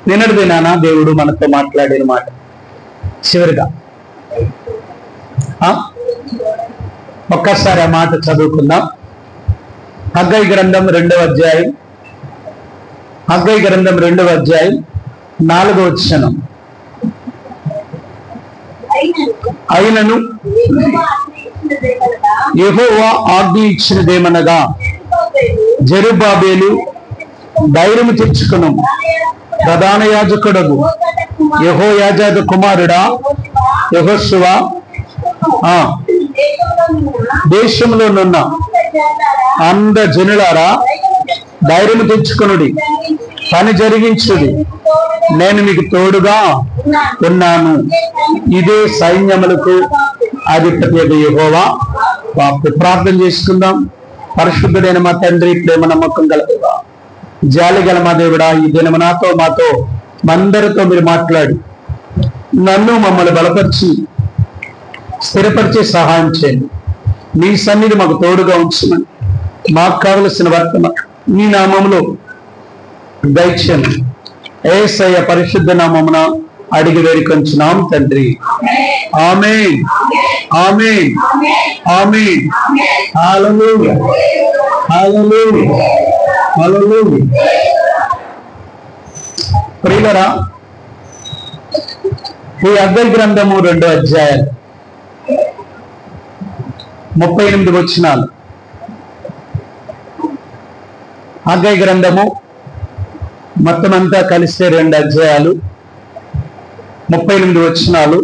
నిన్నటి దినాన దేవుడు మనతో మాట్లాడిన మాట చివరిగా ఒక్కసారి ఆ మాట చదువుకుందాం. హగ్గై గ్రంథం 2వ అధ్యాయం, హగ్గై గ్రంథం 2వ అధ్యాయం 4వ వచనం. అయినను యెహోవా ఆజ్ఞ ఇచ్చినదేమనగా, జెరుబ్బాబెలు ధైర్యము తెచ్చుకును, ప్రధాన యాజకుడగు యెహోయాజాదు కుమారుడా యెహోషువ దేశంలోనున్న అంద జనులారా ధైర్యము తెచ్చుకొనుడి, పని జరిగించుడి, నేను మీకు తోడుగా ఉన్నాను. ఇదే సైన్యములకు అధిపతి యెహోవా వాక్కు. ప్రార్థన చేసుకుందాం. పరిశుద్ధుడైన మా తండ్రి, ప్రేమ నమ్మకం గలదేవా, జాలి గల మా దేవుడా, ఈ దినము నాతో మాతో మందరితో మీరు మాట్లాడి నన్ను మమ్మల్ని బలపరిచి స్థిరపరిచే సహాయం చేయండి. మీ సన్నిధి మాకు తోడుగా ఉంచమని, మాకు కావలసిన వర్తన మీ నామములో దయచేయండి. యేసయ్య పరిశుద్ధ నామమున అడిగి వేడుకొంచున్నాం తండ్రి. ఆమేన్, ఆమేన్, ఆమేన్. హల్లెలూయా, హల్లెలూయా, హల్లెలూయా. ప్రియులారా, ఈ హగ్గై గ్రంథము 2వ అధ్యాయం 38 వచనాలు. హగ్గై గ్రంథము మొత్తం అంతా కలిస్తే 2 అధ్యాయాలు 38 వచనాలు.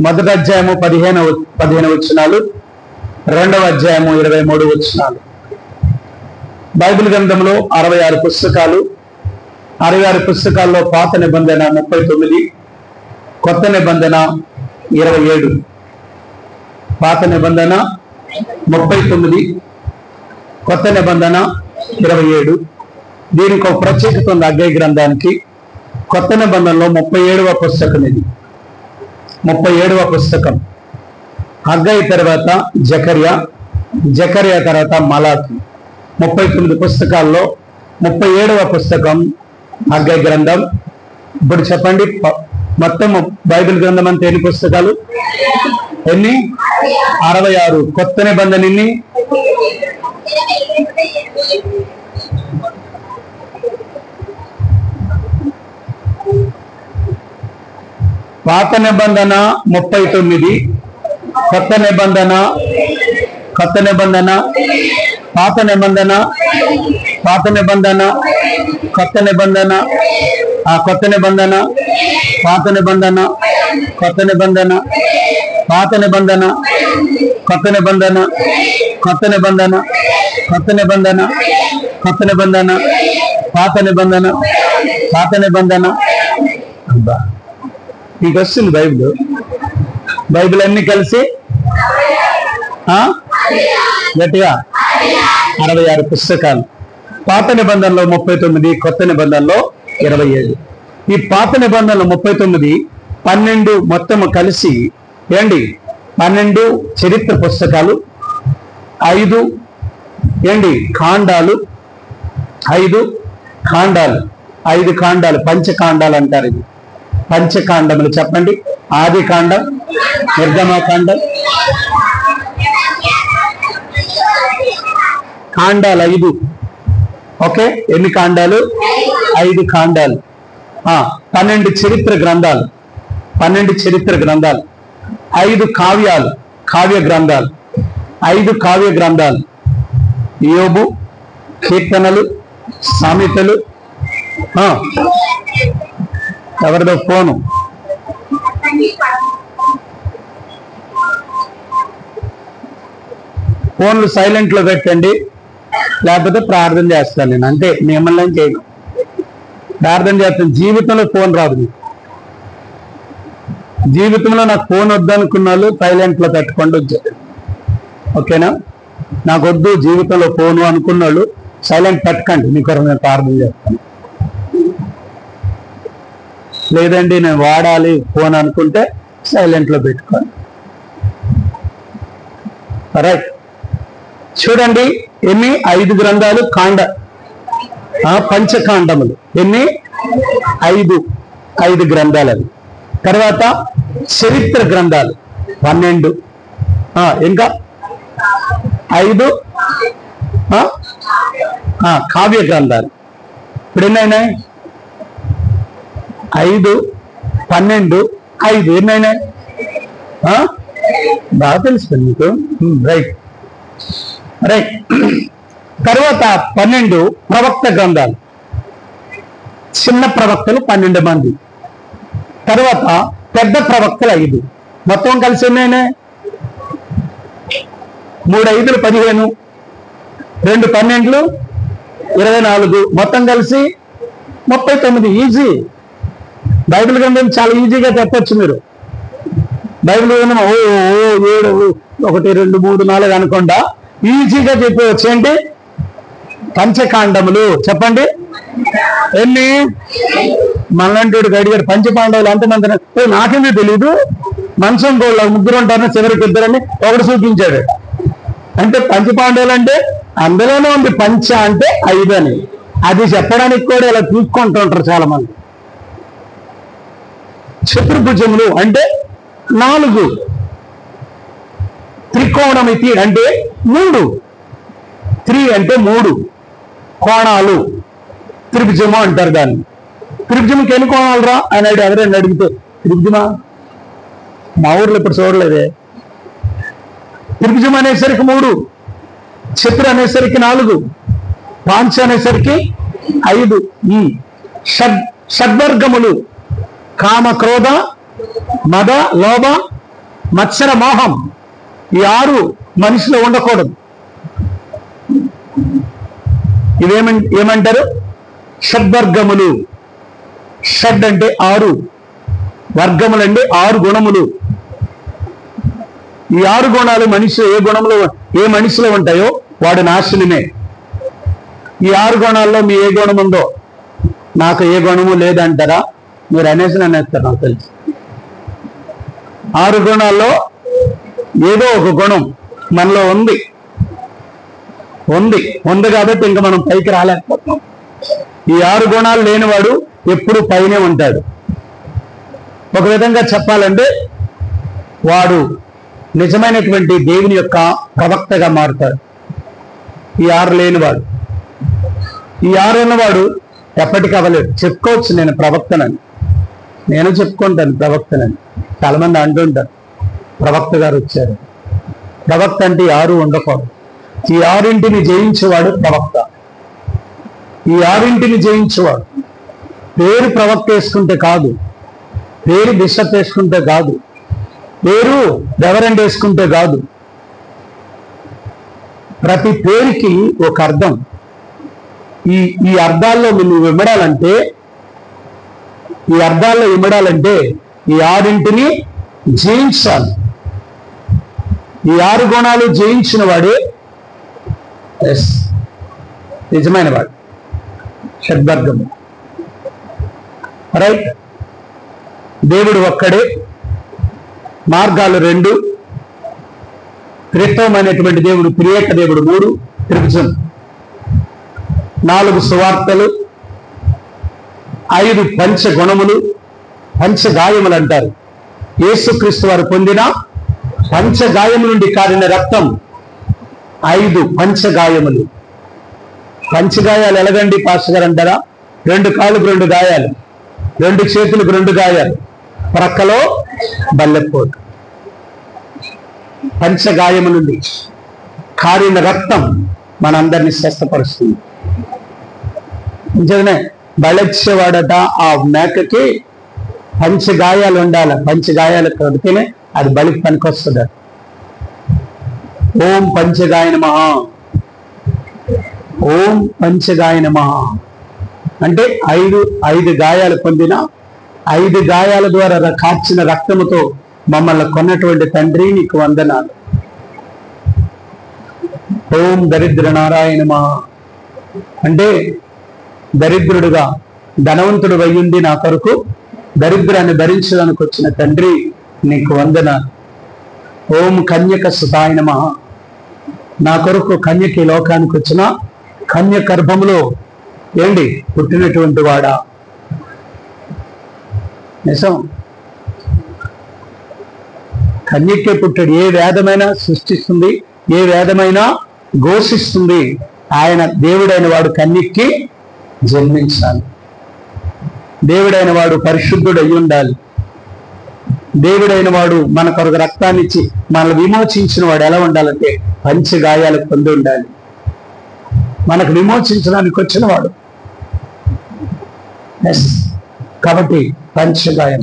మొదటి అధ్యాయము 15 వచనాలు, 2వ అధ్యాయము 23 వచనాలు. బైబిల్ గ్రంథంలో 66 పుస్తకాలు. 66 పుస్తకాల్లో పాత నిబంధన 39, కొత్త నిబంధన 27. పాత నిబంధన 39, కొత్త నిబంధన 27. దీనికి ఒక ప్రత్యేకత ఉంది హగ్గై గ్రంథానికి. కొత్త నిబంధనలో 37వ పుస్తకం ఇది. 37వ పుస్తకం. హగ్గై తర్వాత జకర్యా, జకర్యా తర్వాత మలాకి. 39 పుస్తకాల్లో 37వ పుస్తకం హగ్గై గ్రంథం. ఇప్పుడు చెప్పండి, మొత్తం బైబిల్ గ్రంథం అంతా ఎన్ని పుస్తకాలు? ఎన్ని? 66. కొత్త నిబంధన ఎన్ని? పాత నిబంధన 39, కొత్త నిబంధన, కొత్త నిబంధన, పాత నిబంధన, పాత నిబంధన, కొత్త నిబంధన, కొత్త నిబంధన, పాత నిబంధన, కొత్త నిబంధన, పాత నిబంధన, కొత్త నిబంధన, కొత్త నిబంధన, కొత్త నిబంధన, కొత్త నిబంధన, పాత నిబంధన, పాత నిబంధన. మీకు వస్తుంది బైబిల్? బైబిల్ అన్ని కలిసి గట్టిగా 66 పుస్తకాలు. పాత నిబంధనలో 39, కొత్త నిబంధనలో 27. ఈ పాత నిబంధనలో 39, 12 మొత్తం కలిసి ఏంటి 12 చరిత్ర పుస్తకాలు, 5 ఏంటి కాండాలు, 5 కాండాలు, 5 కాండాలు, పంచకాండాలు అంటారు. ఇది పంచకాండములు. చెప్పండి, ఆది కాండం, నిర్గమకాండం, కాండాలు 5. ఓకే, ఎన్ని కాండాలు? 5 కాండాలు. 12 చరిత్ర గ్రంథాలు, 12 చరిత్ర గ్రంథాలు, 5 కావ్యాలు, కావ్య గ్రంథాలు, 5 కావ్య గ్రంథాలు. యోబు, కీర్తనలు, సామెతలు. ఎవరిదో ఫోను? ఫోన్లు సైలెంట్ లో పెట్టండి, లేకపోతే ప్రార్థన చేస్తాను నేను. అంతే, మిమ్మల్ని చేయను. ప్రార్థన చేస్తాను. జీవితంలో ఫోన్ రాదు మీకు. జీవితంలో నాకు ఫోన్ వద్దనుకున్న వాళ్ళు సైలెంట్ లో పెట్టుకోండి వచ్చారు. ఓకేనా? నాకు వద్దు జీవితంలో ఫోను అనుకున్న వాళ్ళు సైలెంట్ పెట్టకండి. మీకు నేను ప్రార్థన చేస్తాను. లేదండి నేను వాడాలి ఫోన్ అనుకుంటే సైలెంట్ లో పెట్టుకోండి. రైట్. చూడండి, ఎన్ని 5 గ్రంథాలు, కాండ, పంచకాండములు. ఎన్ని? ఐదు గ్రంథాలు అవి. తర్వాత చరిత్ర గ్రంథాలు 12, ఇంకా 5 కావ్య గ్రంథాలు. ఇప్పుడు ఎన్నైనాయి? 5, 12, 5 ఎన్నైనాయి? బాగా తెలుస్తుంది మీకు. రైట్. తర్వాత 12 ప్రవక్త గ్రంథాలు, చిన్న ప్రవక్తలు 12 మంది. తర్వాత పెద్ద ప్రవక్తలు 5. మొత్తం కలిసి ఎన్నైనాయి? 3 5 15, 2 12 24, మొత్తం కలిసి 39. ఈజీ. బైబిల్ గ్రంథం చాలా ఈజీగా చెప్పచ్చు మీరు. బైబిల్ గ్రంథం 7 1 2 3 4 అనకుండా ఈజీగా చెప్పవచ్చు. ఏంటి? పంచకాండములు. చెప్పండి ఎన్ని? మనంటోడు గడిగారు పంచపాండవులు ఎంతమంది? నాకేమీ తెలీదు, మంచం గోళ్ళ 3 ఉంటారని చివరికి 2 అని ఒకటి చూపించాడు. అంటే పంచపాండవులు అంటే అందులోనే ఉంది పంచ అంటే 5 అని. అది చెప్పడానికి కూడా ఇలా చూసుకుంటూ ఉంటారు చాలా మంది. చతుర్భుజములు అంటే 4, త్రికోణమితి అంటే 3, 3 అంటే 3 కోణాలు, త్రిభుజము అంటారు దాన్ని. త్రిభుజంకి ఎన్ని కోణాలు రా అని ఎవరైనా అడిగితే, త్రిభుజమా మా ఊర్లో ఇప్పుడు చూడలేదే. త్రిభుజం అనేసరికి 3, చతురు అనేసరికి 4, పాంచ అనేసరికి 5. షడ్వర్గములు కామ క్రోధ మద లోభ మత్సర మోహం, ఈ 6 మనిషిలో ఉండకూడదు. ఏమంటారు? షడ్వర్గములు. షడ్ అంటే 6, వర్గములు అంటే 6 గుణములు. ఈ 6 గుణాలు మనిషి ఏ మనిషిలో ఉంటాయో వాడు నాశనమే. ఈ 6 గుణాల్లో మీ ఏ గుణం ఉందో, నాకు ఏ గుణము లేదంటారా? మీరు అనేస్తారు, నాకు తెలుసు. 6 గుణాల్లో ఏదో ఒక గుణం మనలో ఉంది కాబట్టి ఇంకా మనం పైకి రాలేకపోతున్నాం. ఈ 6 గుణాలు లేనివాడు ఎప్పుడు పైనే ఉంటాడు. ఒక విధంగా చెప్పాలంటే వాడు నిజమైనటువంటి దేవుని యొక్క ప్రవక్తగా మారుతాడు. ఈ 6 లేనివాడు. ఈ 6 ఉన్నవాడు ఎప్పటికీ అవ్వలేడు. చెప్పుకోవచ్చు నేను ప్రవక్తనని, నేను చెప్పుకుంటాను ప్రవక్తనని. చాలా మంది అంటుంటారు ప్రవక్త గారు వచ్చారు. ప్రవక్త అంటే 6 ఉండకూడదు. ఈ 6 జయించేవాడు ప్రవక్త. ఈ 6 జయించేవాడు. పేరు ప్రవక్త వేసుకుంటే కాదు, పేరు బిషప్ వేసుకుంటే కాదు, పేరు రెవరెండ్ వేసుకుంటే కాదు. ప్రతి పేరుకి ఒక అర్థం. ఈ అర్థాల్లో నువ్వు ఇమ్మడాలంటే ఈ 6 జయించాలి. ఈ 6 గుణాలు జయించిన వాడే నిజమైన వాడు, షడ్వర్గము. రైట్. దేవుడు ఒక్కడే, మార్గాలు 2, త్రిత్వమైనటువంటి దేవుడు, త్రియేక దేవుడు 3, త్రిభుజం 4 సువార్తలు, 5 పంచగుణములు, పంచగాయములు అంటారు. యేసుక్రీస్తు వారు పొందిన పంచగాయము నుండి కారిన రక్తం 5 పంచగాయములు. పంచగాయాలు ఎలాగండి పాస్టర్ గారు అంటారా? 2 కాళ్ళకు 2 గాయాలు, 2 చేతులకు 2 గాయాలు, ప్రక్కలో బల్లెపోటు. పంచగాయము నుండి కారిన రక్తం మనందరినీ స్వస్థపరుస్తుంది. నిజమే. బలెచ్చేవాడట ఆ మేకకి పంచగాయాలు ఉండాలి. పంచగాయాలు కడితేనే అది బలికి పనికొస్తుంది. ఓం పంచగాయ నమః, ఓం పంచగాయ నమః అంటే 5 గాయాలు పొందిన, 5 గాయాల ద్వారా కార్చిన రక్తముతో మమ్మల్ని కొన్నటువంటి తండ్రి నీకు వందనాలు. ఓం దరిద్ర నారాయణ నమః అంటే దరిద్రుడుగా ధనవంతుడు అయ్యుండి నా కొరకు దరిద్రాన్ని భరించడానికి వచ్చిన తండ్రి నీకు వందనాలు. ఓం కన్యక సుతాయ నమః నా కొరకు కన్యకి లోకానికి వచ్చిన కన్య గర్భములో పుట్టినటువంటి వాడా నిజం. కన్యకే పుట్టాడు. ఏ వేదమైనా సృష్టిస్తుంది, ఏ వేదమైనా ఘోషిస్తుంది. ఆయన దేవుడైన వాడు కన్యకి జన్మించాలి. దేవుడైన వాడు పరిశుద్ధుడు అయి ఉండాలి. దేవుడైన వాడు మన కొరకు రక్తాన్ని ఇచ్చి మనల్ని విమోచించిన వాడు ఎలా ఉండాలంటే పంచగాయాలు పొంది ఉండాలి. మనకు విమోచించడానికి వచ్చిన వాడు. కాబట్టి పంచగాయం.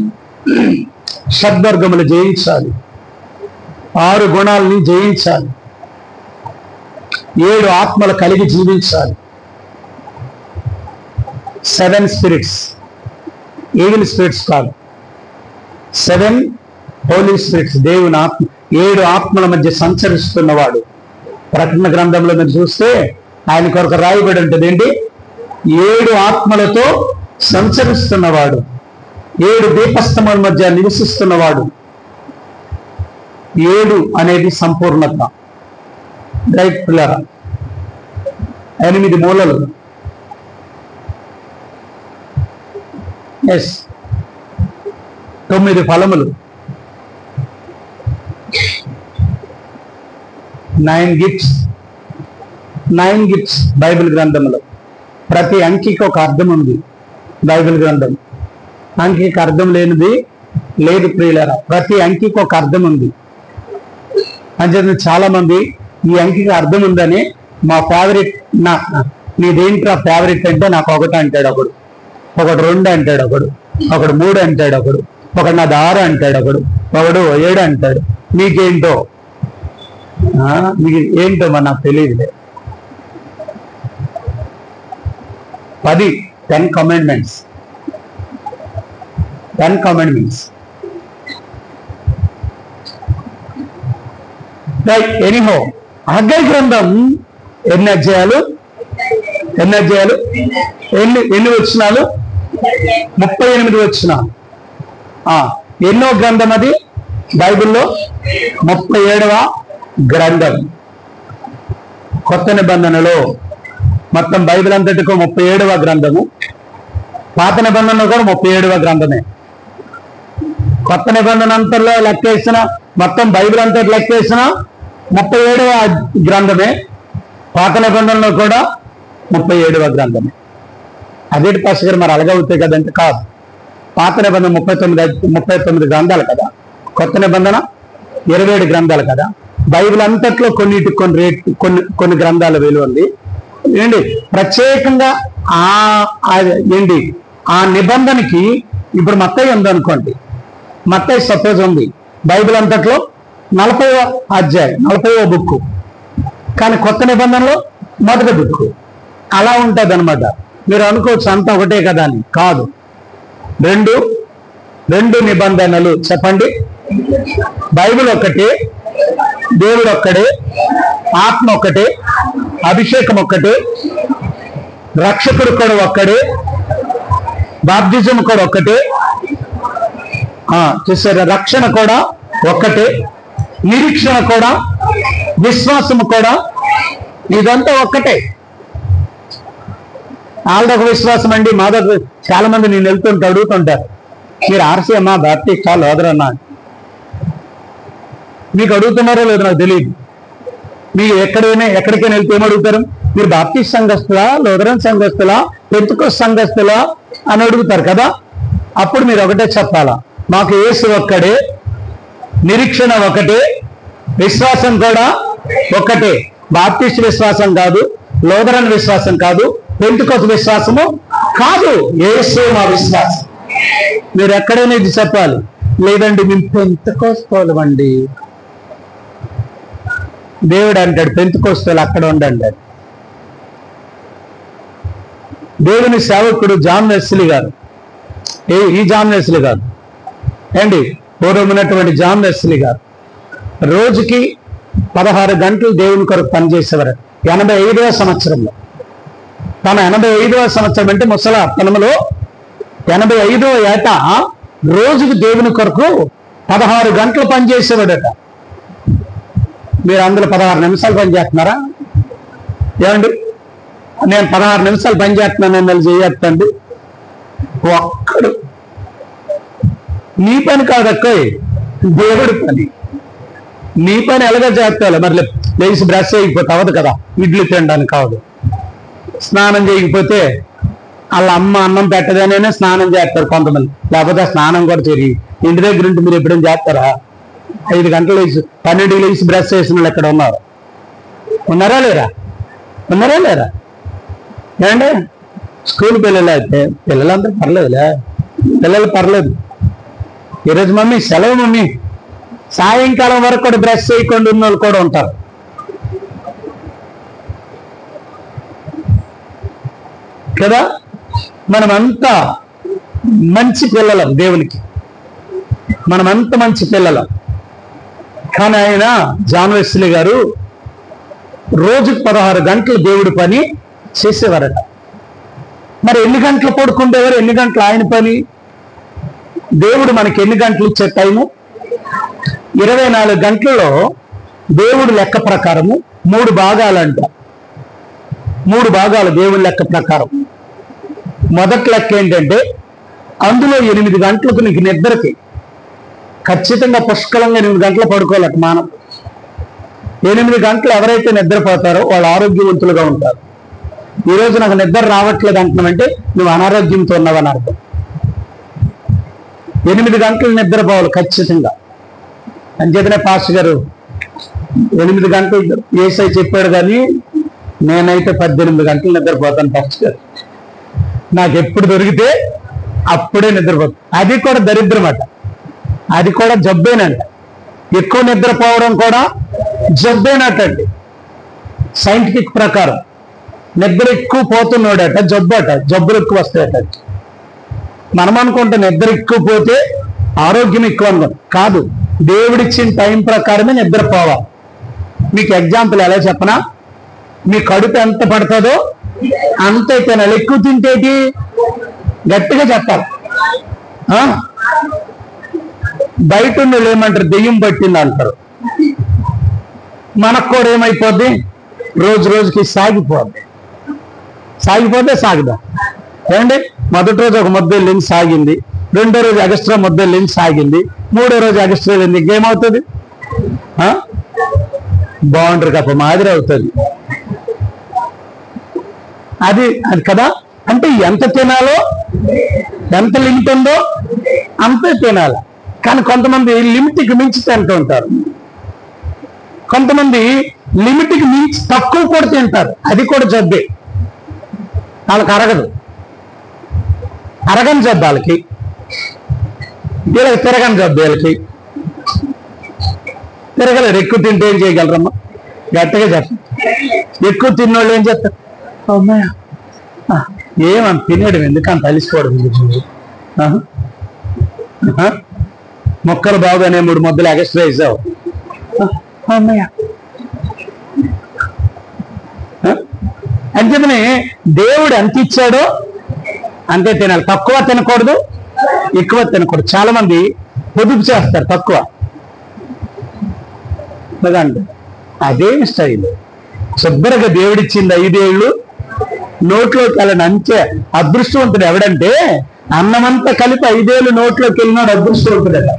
షడ్వర్గములు జయించాలి, 6 గుణాలని జయించాలి, 7 ఆత్మలు కలిగి జీవించాలి. 7 స్పిరిట్స్, ఈవిల్ స్పిరిట్స్ కాదు, 7 హోలీ స్పిరిట్స్, దేవుని ఆత్మ. 7 ఆత్మల మధ్య సంచరిస్తున్నవాడు. ప్రకటన గ్రంథంలో మీరు చూస్తే ఆయన కొరకు రాయబడి ఉంటుంది ఏంటి? 7 ఆత్మలతో సంచరిస్తున్నవాడు, 7 దీపస్తంభాల మధ్య నివసిస్తున్నవాడు. 7 అనేది సంపూర్ణత. రైట్ పిల్లరా, 8 మూలలు. ఎస్, 9 ఫలములు, 9 గిఫ్ట్స్. 9 గిఫ్ట్స్ బైబిల్ గ్రంథంలో. ప్రతి అంకికి ఒక అర్థం ఉంది బైబిల్ గ్రంథం. అంకికి అర్థం లేనిది లేదు ప్రియులరా. ప్రతి అంకికి ఒక అర్థం ఉంది. అంటే చాలా మంది ఈ అంకికి అర్థం ఉందని మా ఫేవరెట్, నీదేంట్రా ఫేవరెట్ అంటే నాకు 1 అంటాడు ఒకడు, 2 అంటాడు ఒకడు, 3 అంటాడు ఒకడు, నాది 6 అంటాడు ఒకడు, 7 అంటాడు. మీకేంటో మీకు ఏంటో మరి నాకు తెలియదులే. 10 commandments. 10 commandments. Right. Anyhow, Haggai గ్రంథం ఎన్ని అధ్యాయాలు? ఎన్ని వచనాలు? 38 వచనాలు. ఎన్నో గ్రంథం అది బైబిల్లో? 37వ గ్రంథం. కొత్త నిబంధనలో మొత్తం బైబిల్ అంతటికో 37వ గ్రంథము. పాత నిబంధనలో కూడా 37వ గ్రంథమే. కొత్త నిబంధన అంతలో లెక్కేసిన, మొత్తం బైబిల్ అంతటి లెక్కేసిన 37వ గ్రంథమే. పాత నిబంధనలో కూడా 37వ గ్రంథమే. అదేంటి పాస్టర్ గారు మరి అలాగవుతాయి కదంటే కాదు. పాత నిబంధన 39 గ్రంథాలు కదా, కొత్త నిబంధన 27 గ్రంథాలు కదా. బైబిల్ అంతట్లో కొన్ని గ్రంథాల విలువ ఉంది ఏంటి. ప్రత్యేకంగా ఆ నిబంధనకి ఇప్పుడు మత్తయి ఉందనుకోండి. మత్తయి సపోజ్ ఉంది బైబిల్ అంతట్లో 40వ అధ్యాయం, 40వ బుక్. కానీ కొత్త నిబంధనలో మొదటి బుక్. అలా ఉంటుంది అనమాట. మీరు అనుకోవచ్చు అంతా ఒకటే కదా అని. కాదు. రెండు నిబంధనలు. చెప్పండి. బైబిల్ ఒక్కటే, దేవుడు ఒక్కడే, ఆత్మ ఒక్కటే, అభిషేకం ఒక్కటే, రక్షకుడు కూడా ఒక్కడే, బాప్తిజం కూడా ఒక్కటే, చూసారా, రక్షణ కూడా ఒక్కటే, నిరీక్షణ కూడా, విశ్వాసము కూడా, ఇదంతా ఒక్కటే. వాళ్ళదొక విశ్వాసం అండి, మాదొక. చాలా మంది నేను వెళ్తుంటే అడుగుతుంటారు, మీరు ఆర్సీ అమ్మా, బాప్టిస్ట్ లోదరన్నా. మీకు అడుగుతున్నారో లేదో నాకు తెలియదు. మీరు ఎక్కడికైనా వెళ్తే ఏమడుగుతారు? మీరు బాప్టిస్ట్ సంఘస్థులా, లోదరన్ సంఘస్థులా, పెంతెకోస్తు సంఘస్థులా అని అడుగుతారు కదా. అప్పుడు మీరు ఒకటే చెప్పాలా, మాకు యేసు ఒక్కడే, నిరీక్షణ ఒకటే, విశ్వాసం కూడా ఒక్కటే. బాప్టిస్ట్ విశ్వాసం కాదు, లోదరన్ విశ్వాసం కాదు, పెంతెకోస్తు విశ్వాసము కాదు, యేసు మా విశ్వాసం. మీరు ఎక్కడైనా ఇది చెప్పాలి. లేదండి మేము పెంతెకోస్తు అండి. దేవుడు అంటాడు పెంతెకోస్తు అక్కడ ఉండండి. దేవుని సేవకుడు జాన్ వెస్లీ గారు, ఈ జాన్ వెస్లీ గారు ఏంటి, పూర్వం ఉన్నటువంటి జాన్ వెస్లీ గారు రోజుకి 16 గంటలు దేవుని కొరకు పనిచేసేవారు. 85వ సంవత్సరంలో. తన 85వ సంవత్సరం అంటే ముసలాతనంలో 85వ ఏట రోజుకి దేవుని కొరకు 16 గంటలు పనిచేసేవాడట. మీరు అందులో 16 నిమిషాలు పనిచేస్తున్నారా? ఏమండి, నేను 16 నిమిషాలు పనిచేస్తున్నాను అన్నది చేయొద్దండి. ఒక్కడు నీ పని కాదక్కోయ్, దేవుడి పని. నీ పని ఎలాగ చేస్తావు? మరి లేచి బ్రష్ చేయకపోతే అవదు కదా, ఇడ్లీ తినడానికి కావదు. స్నానం చేయకపోతే వాళ్ళ అమ్మ అన్నం పెట్టదనే స్నానం చేస్తారు కొంతమంది, లేకపోతే స్నానం కూడా చేరి ఇంటి దగ్గర ఉంటే మీరు ఎప్పుడైనా చేస్తారా? 5 గంటలు లేచి 12 లేచి బ్రష్ చేసిన వాళ్ళు ఎక్కడ ఉన్నారు? ఉన్నారా లేరా? ఉన్నారా లేరా? ఏమంటే స్కూల్ పిల్లలు అయితే పిల్లలందరూ పర్లేదులే, పిల్లలు పర్లేదు. ఈరోజు మమ్మీ సెలవు మమ్మీ, సాయంకాలం వరకు కూడా బ్రష్ చేయకుండా ఉన్న వాళ్ళు కూడా ఉంటారు కదా. మనమంతా మంచి పిల్లలం దేవునికి, మనమంతా మంచి పిల్లలం. కానీ ఆయన జాన్ వెస్లీ గారు రోజుకు 16 గంటలు దేవుడి పని చేసేవారట. మరి ఎన్ని గంటలు పడుకుంటేవారు, ఎన్ని గంటలు ఆయన పని? దేవుడు మనకి ఎన్ని గంటలు ఇచ్చే టైము? 24 గంటలలో దేవుడు లెక్క ప్రకారము 3 భాగాలంట. 3 భాగాలు దేవుడి లెక్క ప్రకారం. మొదటి లెక్క ఏంటంటే అందులో 8 గంటలకు నీకు నిద్రకి ఖచ్చితంగా పుష్కలంగా 8 గంటలు పడుకోలేక మానవ. 8 గంటలు ఎవరైతే నిద్రపోతారో వాళ్ళు ఆరోగ్యవంతులుగా ఉంటారు. ఈరోజు నాకు నిద్ర రావట్లేదు అంటున్నామంటే నువ్వు అనారోగ్యంతో ఉన్నావని అర్థం. 8 గంటలు నిద్రపోవాలి ఖచ్చితంగా. అంచేతనే పాస్టర్ గారు 8 గంటలు ఏసై చెప్పాడు, కానీ నేనైతే 18 గంటలు నిద్రపోతాను పాస్టర్ గారు. నాకు ఎప్పుడు దొరికితే అప్పుడే నిద్రపోతాను. అది కూడా దరిద్రం అట, అది కూడా జబ్బేనంట. ఎక్కువ నిద్రపోవడం కూడా జబ్బేనటండి. సైంటిఫిక్ ప్రకారం నిద్ర ఎక్కువ పోతున్నాడట జబ్బట, జబ్బులు ఎక్కువ వస్తాయట. మనం అనుకుంటే నిద్ర ఎక్కువ పోతే ఆరోగ్యం ఎక్కువ అనుకుంటాం, కాదు. దేవుడిచ్చిన టైం ప్రకారమే నిద్రపోవాలి. మీకు ఎగ్జాంపుల్ ఎలా చెప్పనా? మీ కడుపు ఎంత పడుతుందో అంతే తినాలి. ఎక్కువ తింటేటి గట్టిగా చెప్పాలి. బయట ఉన్నది ఏమంటారు? దెయ్యం పట్టింది అంటారు. మనకు కూడా ఏమైపోద్ది? రోజు రోజుకి సాగిపోద్ది. సాగిపోతే సాగుదాం ఏమండి. మొదటి రోజు ఒక ముద్ద వెళ్ళింది సాగింది, రెండో రోజు ఎక్స్ట్రా ముద్ద వెళ్ళింది సాగింది, మూడో రోజు ఎక్స్ట్రా వెళ్ళింది, ఇంకేమవుతుంది? బాగుంటారు కప్ప మాదిరి అవుతుంది. అది అది కదా. అంటే ఎంత తినాలో, ఎంత లిమిట్ ఉందో అంతే తినాలి. కానీ కొంతమంది లిమిట్కి మించి తింటూ ఉంటారు, కొంతమంది లిమిట్కి మించి తక్కువ కూడా తింటారు. అది కూడా జబ్బే. వాళ్ళకి అరగదు, అరగని జబ్బు వాళ్ళకి. వీళ్ళకి తిరగని జబ్బు వీళ్ళకి. తిరగలేరు. ఎక్కువ తింటే ఏం చేయగలరమ్మా? గట్టిగా చెప్పండి. ఎక్కువ తిన్నోళ్ళు ఏం చెప్తారు? అమ్మాయ ఏమంత తినేయడం ఎందుకంత అలిసిపోవడం ఎందుకు? మొక్కలు బాగానే 3 ముద్దలు ఎక్స్ట్రా వేసావు అమ్మయ్య. అంతేతనే దేవుడు ఎంత ఇచ్చాడో అంతే తినాలి. తక్కువ తినకూడదు, ఎక్కువ తినకూడదు. చాలా మంది పొదుపు చేస్తారు తక్కువ. అదేమి స్టైల్? శుభ్రంగా దేవుడిచ్చింది 5 ఏళ్ళు నోట్లోకి వెళ్ళని అంతే అదృష్టవంతుడు ఎవడంటే అన్నమంతా కలిపి 5 ఏళ్ళు నోట్లోకి వెళ్ళినాడు అదృష్టవంతుడట.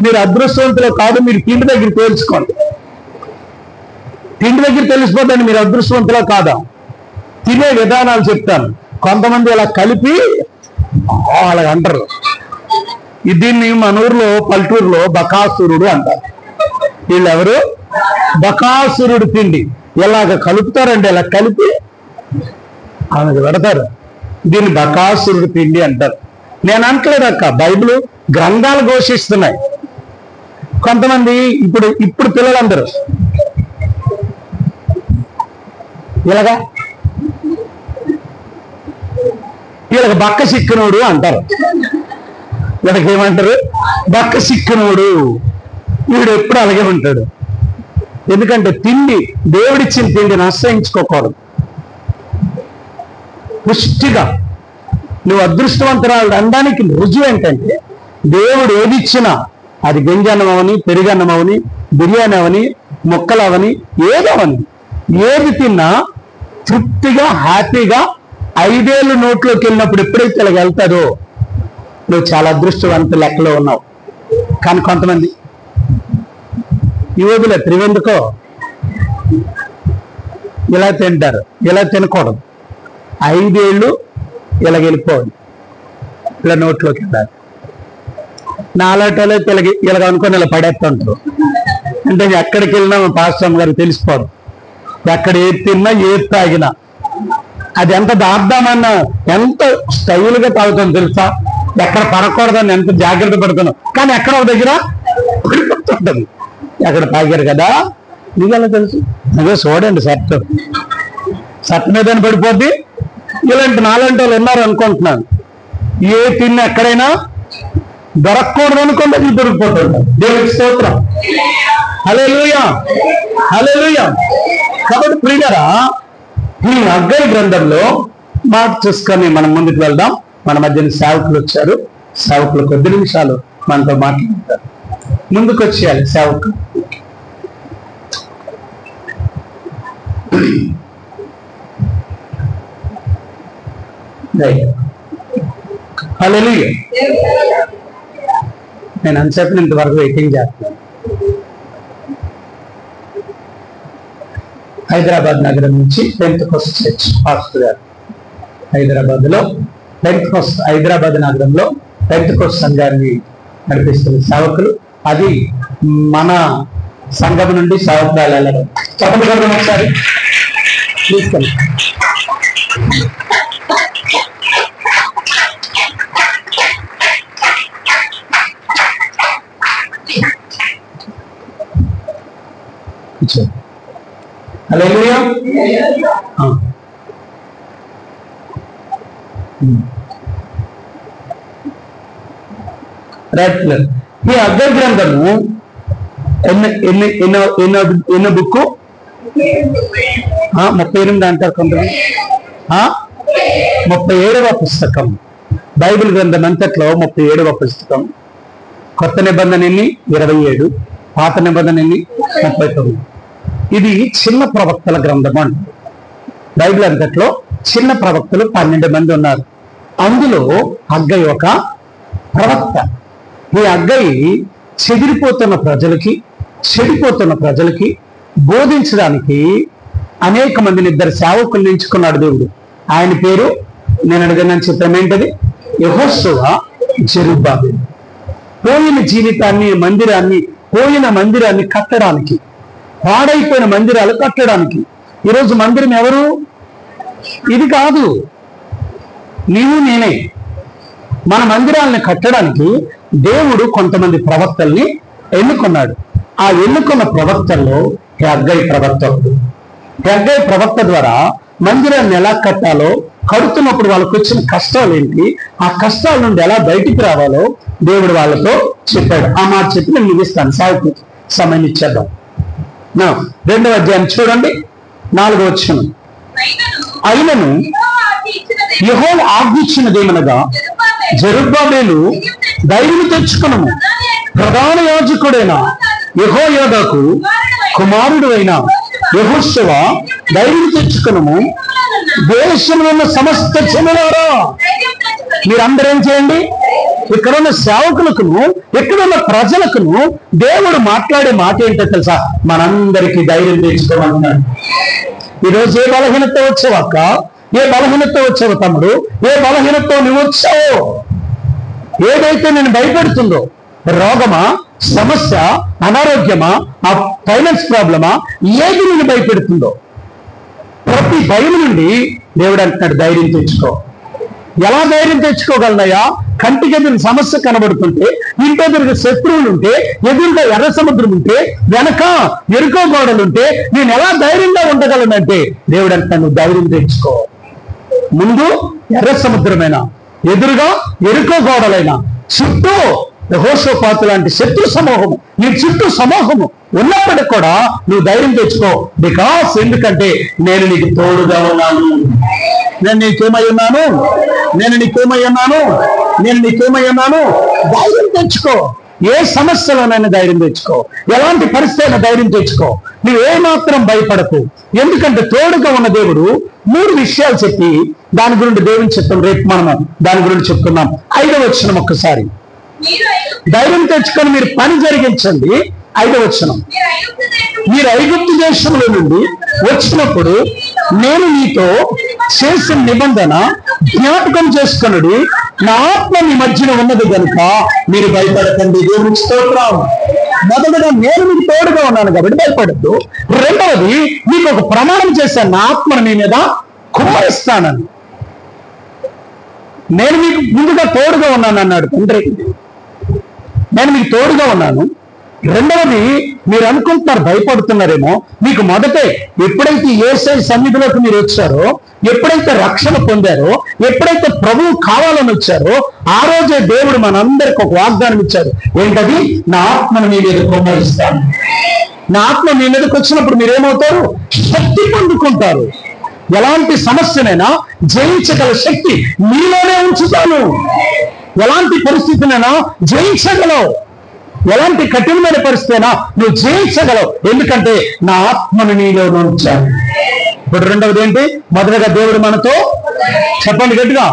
మీరు అదృష్టవంతులు కాదు, మీరు తిండి దగ్గర తేల్చుకోండి. తిండి దగ్గర తెలిసిపోతాను మీరు అదృష్టవంతులో కాదా. తినే విధానాలు చెప్తాను. కొంతమంది ఇలా కలిపి అలాగ అంటారు. దీన్ని మన ఊర్లో పల్లెటూరులో బకాసురుడు అంటారు. వీళ్ళెవరు? బకాసురుడు తిండి ఇలాగ కలుపుతారండి. ఇలా కలిపి అలాగ పెడతారు. దీన్ని బకాసురుడు తిండి అంటారు. నేను అంటలేదు అక్క, బైబిల్ గ్రంథాలు ఘోషిస్తున్నాయి. కొంతమంది ఇప్పుడు పిల్లలందరూ ఇలాగా వీళ్ళకి బక్క సిక్కునోడు అంటారు. వీళ్ళకి ఏమంటారు? బక్క సిక్కునోడు. వీడు ఎప్పుడు అలాగే ఉంటాడు. ఎందుకంటే తిండి, దేవుడిచ్చిన తిండిని ఆశ్రయించుకోకూడదు. పుష్టిగా నువ్వు అదృష్టవంతురాలు అనడానికి రుజువు ఏంటంటే దేవుడు ఏది ఇచ్చినా, అది గంజన్నం అవని, పెరుగన్నం అవని, బిర్యానీ అవని, మొక్కలు అవని, ఏదవని, ఏది తిన్నా తృప్తిగా హ్యాపీగా 5 ఏళ్ళు నోట్లోకి వెళ్ళినప్పుడు ఎప్పుడైతే ఇలా వెళ్తాడో నువ్వు చాలా అదృష్టవంత లెక్కలో ఉన్నావు. కానీ కొంతమంది యువకులు త్రివెందుకో ఇలా తింటారు, ఇలా తినకూడదు. 5 ఏళ్ళు ఇలా వెళ్ళిపోవాలి, ఇలా నోట్లోకి వెళ్ళాలి. నాలుగోటోలో ఇలాగ అనుకొని ఇలా పడేస్తుంటారు. అంటే ఎక్కడికి వెళ్ళినా పాస్టర్ గారికి తెలిసిపోదు. ఎక్కడ ఏది తిన్నా ఏది తాగినా అది ఎంత దాద్దామన్నా ఎంత స్టైల్గా తాగుతాం తెలుసా. ఎక్కడ పడకూడదని ఎంత జాగ్రత్త పడుతున్నాం, కానీ ఎక్కడ ఒక దగ్గర పడిపోతుంటుంది. ఎక్కడ తాగారు కదా, నీకు ఎలా తెలుసు? అదే చూడండి, షర్ట్ మీద పడిపోద్ది. ఇలాంటి నాలాంటి వాళ్ళు ఉన్నారు అనుకుంటున్నాను. ఏ తిన్న ఎక్కడైనా దొరకకూడదు అనుకుంటే అది దొరికిపోతుంటారు. దేవుడికి స్తోత్రం, హల్లెలూయా, హల్లెలూయా. కాబట్టి ప్రియులారా, ఈ హగ్గై గ్రంథంలో మాట చూసుకొని మనం ముందుకు వెళ్దాం. మన మధ్యన సేవకులు వచ్చారు. సేవకులు కొద్ది నిమిషాలు మనతో మాట్లాడతారు. ముందుకు వచ్చేయాలి సేవకులు. హల్లెలూయా. నేను అంతసేపు ఇంతవరకు వెయిటింగ్ చేస్తున్నాను. హైదరాబాద్ నగరం నుంచి పెంతెకోస్తు చర్చ్ పాస్టర్ గారు హైదరాబాద్ నగరంలో పెంతెకోస్తు సంఘాన్ని నడిపిస్తున్న సేవకులు. అది మన సంఘం నుండి సేవకురాలు వెళ్ళడం. చెప్పండి కదా ఒకసారి తీసుకెళ్ళి. హల్లెలూయా. ఈ హగ్గై గ్రంథము ఎన్నో బుక్? 38 అంటారు కొంతమంది. 37వ పుస్తకం. బైబిల్ గ్రంథం అంతట్లో 37వ పుస్తకం. కొత్త నిబంధన 27, పాత నిబంధన 39. ఇది చిన్న ప్రవక్తల గ్రంథం అంట. బైబిల్ అంతట్లో చిన్న ప్రవక్తలు 12 మంది ఉన్నారు. అందులో హగ్గై ఒక ప్రవక్త. ఈ హగ్గై చెదిరిపోతున్న ప్రజలకి బోధించడానికి అనేక మందిని 2 సేవకుల్ని ఎంచుకున్నాడు దేవుడు. ఆయన పేరు నేను అడిగిన చిత్రం ఏంటది? యెహోషువ, జెరుబ్బాబెలు. పోయిన జీవితాన్ని, పోయిన మందిరాన్ని కట్టడానికి, పాడైపోయిన మందిరాలు కట్టడానికి. ఈరోజు మందిరం ఎవరు? ఇది కాదు, నీవు నేనే. మన మందిరాలను కట్టడానికి దేవుడు కొంతమంది ప్రవక్తల్ని ఎన్నుకున్నాడు. ఆ ఎన్నుకున్న ప్రవక్తల్లో హగ్గై ప్రవక్త. హగ్గై ప్రవక్త ద్వారా మందిరాన్ని ఎలా కట్టాలో, కడుతున్నప్పుడు వాళ్ళకు వచ్చిన కష్టాలు ఏంటి, ఆ కష్టాల నుండి ఎలా బయటికి రావాలో దేవుడు వాళ్ళతో చెప్పాడు. ఆ మాట చెప్పి నేను ముగిస్తాను. సాగుకు సమయం ఇచ్చేద్దాం. 2వ అధ్యాయం చూడండి, 4వ వచనం. అయినను యెహోవా ఆజ్ఞించినదేమనగా, జెరుబ్బాబెలు ధైర్యం తెచ్చుకునము, ప్రధాన యాజకుడైన యెహోయాదాకు కుమారుడు అయిన యెహోషువ ధైర్యం తెచ్చుకునము, దేశంలో ఉన్న సమస్త జనులారా మీరందరూ ఏం చేయండి? ఇక్కడున్న సేవకులకును, ఇక్కడున్న ప్రజలకును దేవుడు మాట్లాడే మాట ఏంటో తెలుసా? మనందరికీ ధైర్యం తెచ్చుకోమంటున్నాడు. ఈరోజు ఏ బలహీనత వచ్చావు అక్క, ఏ బలహీనత వచ్చావు తమ్ముడు, ఏ బలహీనత నువ్వు వచ్చావో, ఏదైతే నేను భయపెడుతుందో, రోగమా, సమస్య, అనారోగ్యమా, ఆ ఫైనాన్స్ ప్రాబ్లమా, ఏది నేను భయపెడుతుందో, ప్రతి భయం నుండి దేవుడు అంటున్నాడు ధైర్యం తెచ్చుకో. ఎలా ధైర్యం తెచ్చుకోగలనయ్యా? కంటికి ఎదురు సమస్య కనబడుతుంటే, ఇంటెదురుగా శత్రువులు ఉంటే, ఎదురుగా ఎర్ర సముద్రం ఉంటే, వెనక ఎరుకో గోడలుంటే నేను ఎలా ధైర్యంగా ఉండగలనంటే దేవుడు అంటున్నాడు నువ్వు ధైర్యం తెచ్చుకో. ముందు ఎర్ర సముద్రమైనా, ఎదురుగా ఎరుకో గోడలైనా, చుట్టూ యెహోషాపాతు లాంటి శత్రు సమూహము, నీ చుట్టూ సమూహము ఉన్నప్పటికి కూడా నువ్వు ధైర్యం తెచ్చుకో. బికాస్ ఎందుకంటే నేను నీకు తోడుగా ఉన్నాను. నేను నీకేమై ఉన్నాను? ధైర్యం తెచ్చుకో. ఏ సమస్యలోనైనా ధైర్యం తెచ్చుకో, ఎలాంటి పరిస్థితి అయినా ధైర్యం తెచ్చుకో. నువ్వు ఏమాత్రం భయపడకు, ఎందుకంటే తోడుగా ఉన్న దేవుడు 3 విషయాలు చెప్పి దాని గురించి దేవుని చెప్తాం. రేపు మనం దాని గురించి చెప్తున్నాం. 5వ వచనం ఒక్కసారి ధైర్యం తెచ్చుకొని మీరు పని జరిగించండి. 5వ వచనం, మీరు ఐగుప్తు దేశంలో నుండి వచ్చినప్పుడు నేను మీతో చేసిన నిబంధన జ్ఞాపకం చేసుకొనుడి, నా ఆత్మ మీ మధ్యన ఉన్నది కనుక మీరు భయపడకండి. దేవునికి స్తోత్రం. మొదటగా నేను మీకు తోడుగా ఉన్నాను కాబట్టి భయపడద్దు. రెండవది, మీకు ఒక ప్రమాణం చేశాను, నా ఆత్మను మీ మీద కుమ్మరిస్తానని. నేను మీకు ముందుగా తోడుగా ఉన్నాను అన్నాడు తండ్రి. నేను మీకు తోడుగా ఉన్నాను. రెండవది, మీరు అనుకుంటున్నారు భయపడుతున్నారేమో, మీకు మొదటే ఎప్పుడైతే యేసయ్య సన్నిధిలోకి మీరు వచ్చారో, ఎప్పుడైతే రక్షణ పొందారో, ఎప్పుడైతే ప్రభువు కావాలని వచ్చారో, ఆ రోజే దేవుడు మనందరికి ఒక వాగ్దానం ఇచ్చారు. ఏంటది? నా ఆత్మను మీ మీద కుమ్మరిస్తాను. నా ఆత్మ మీ మీదకి వచ్చినప్పుడు మీరేమవుతారు? శక్తి పొందుకుంటారు. ఎలాంటి సమస్యనైనా జయించగల శక్తి మీలోనే ఉంచుతాను. ఎలాంటి పరిస్థితినైనా జయించగలవు. ఎలాంటి కఠినమైన పరిస్థితి అయినా నువ్వు జయించగలవు. ఎందుకంటే నా ఆత్మను నీలో ఉంచాను. ఇప్పుడు రెండవది ఏంటి? మొదటగా దేవుడు మనతో, చెప్పండి గట్టిగా,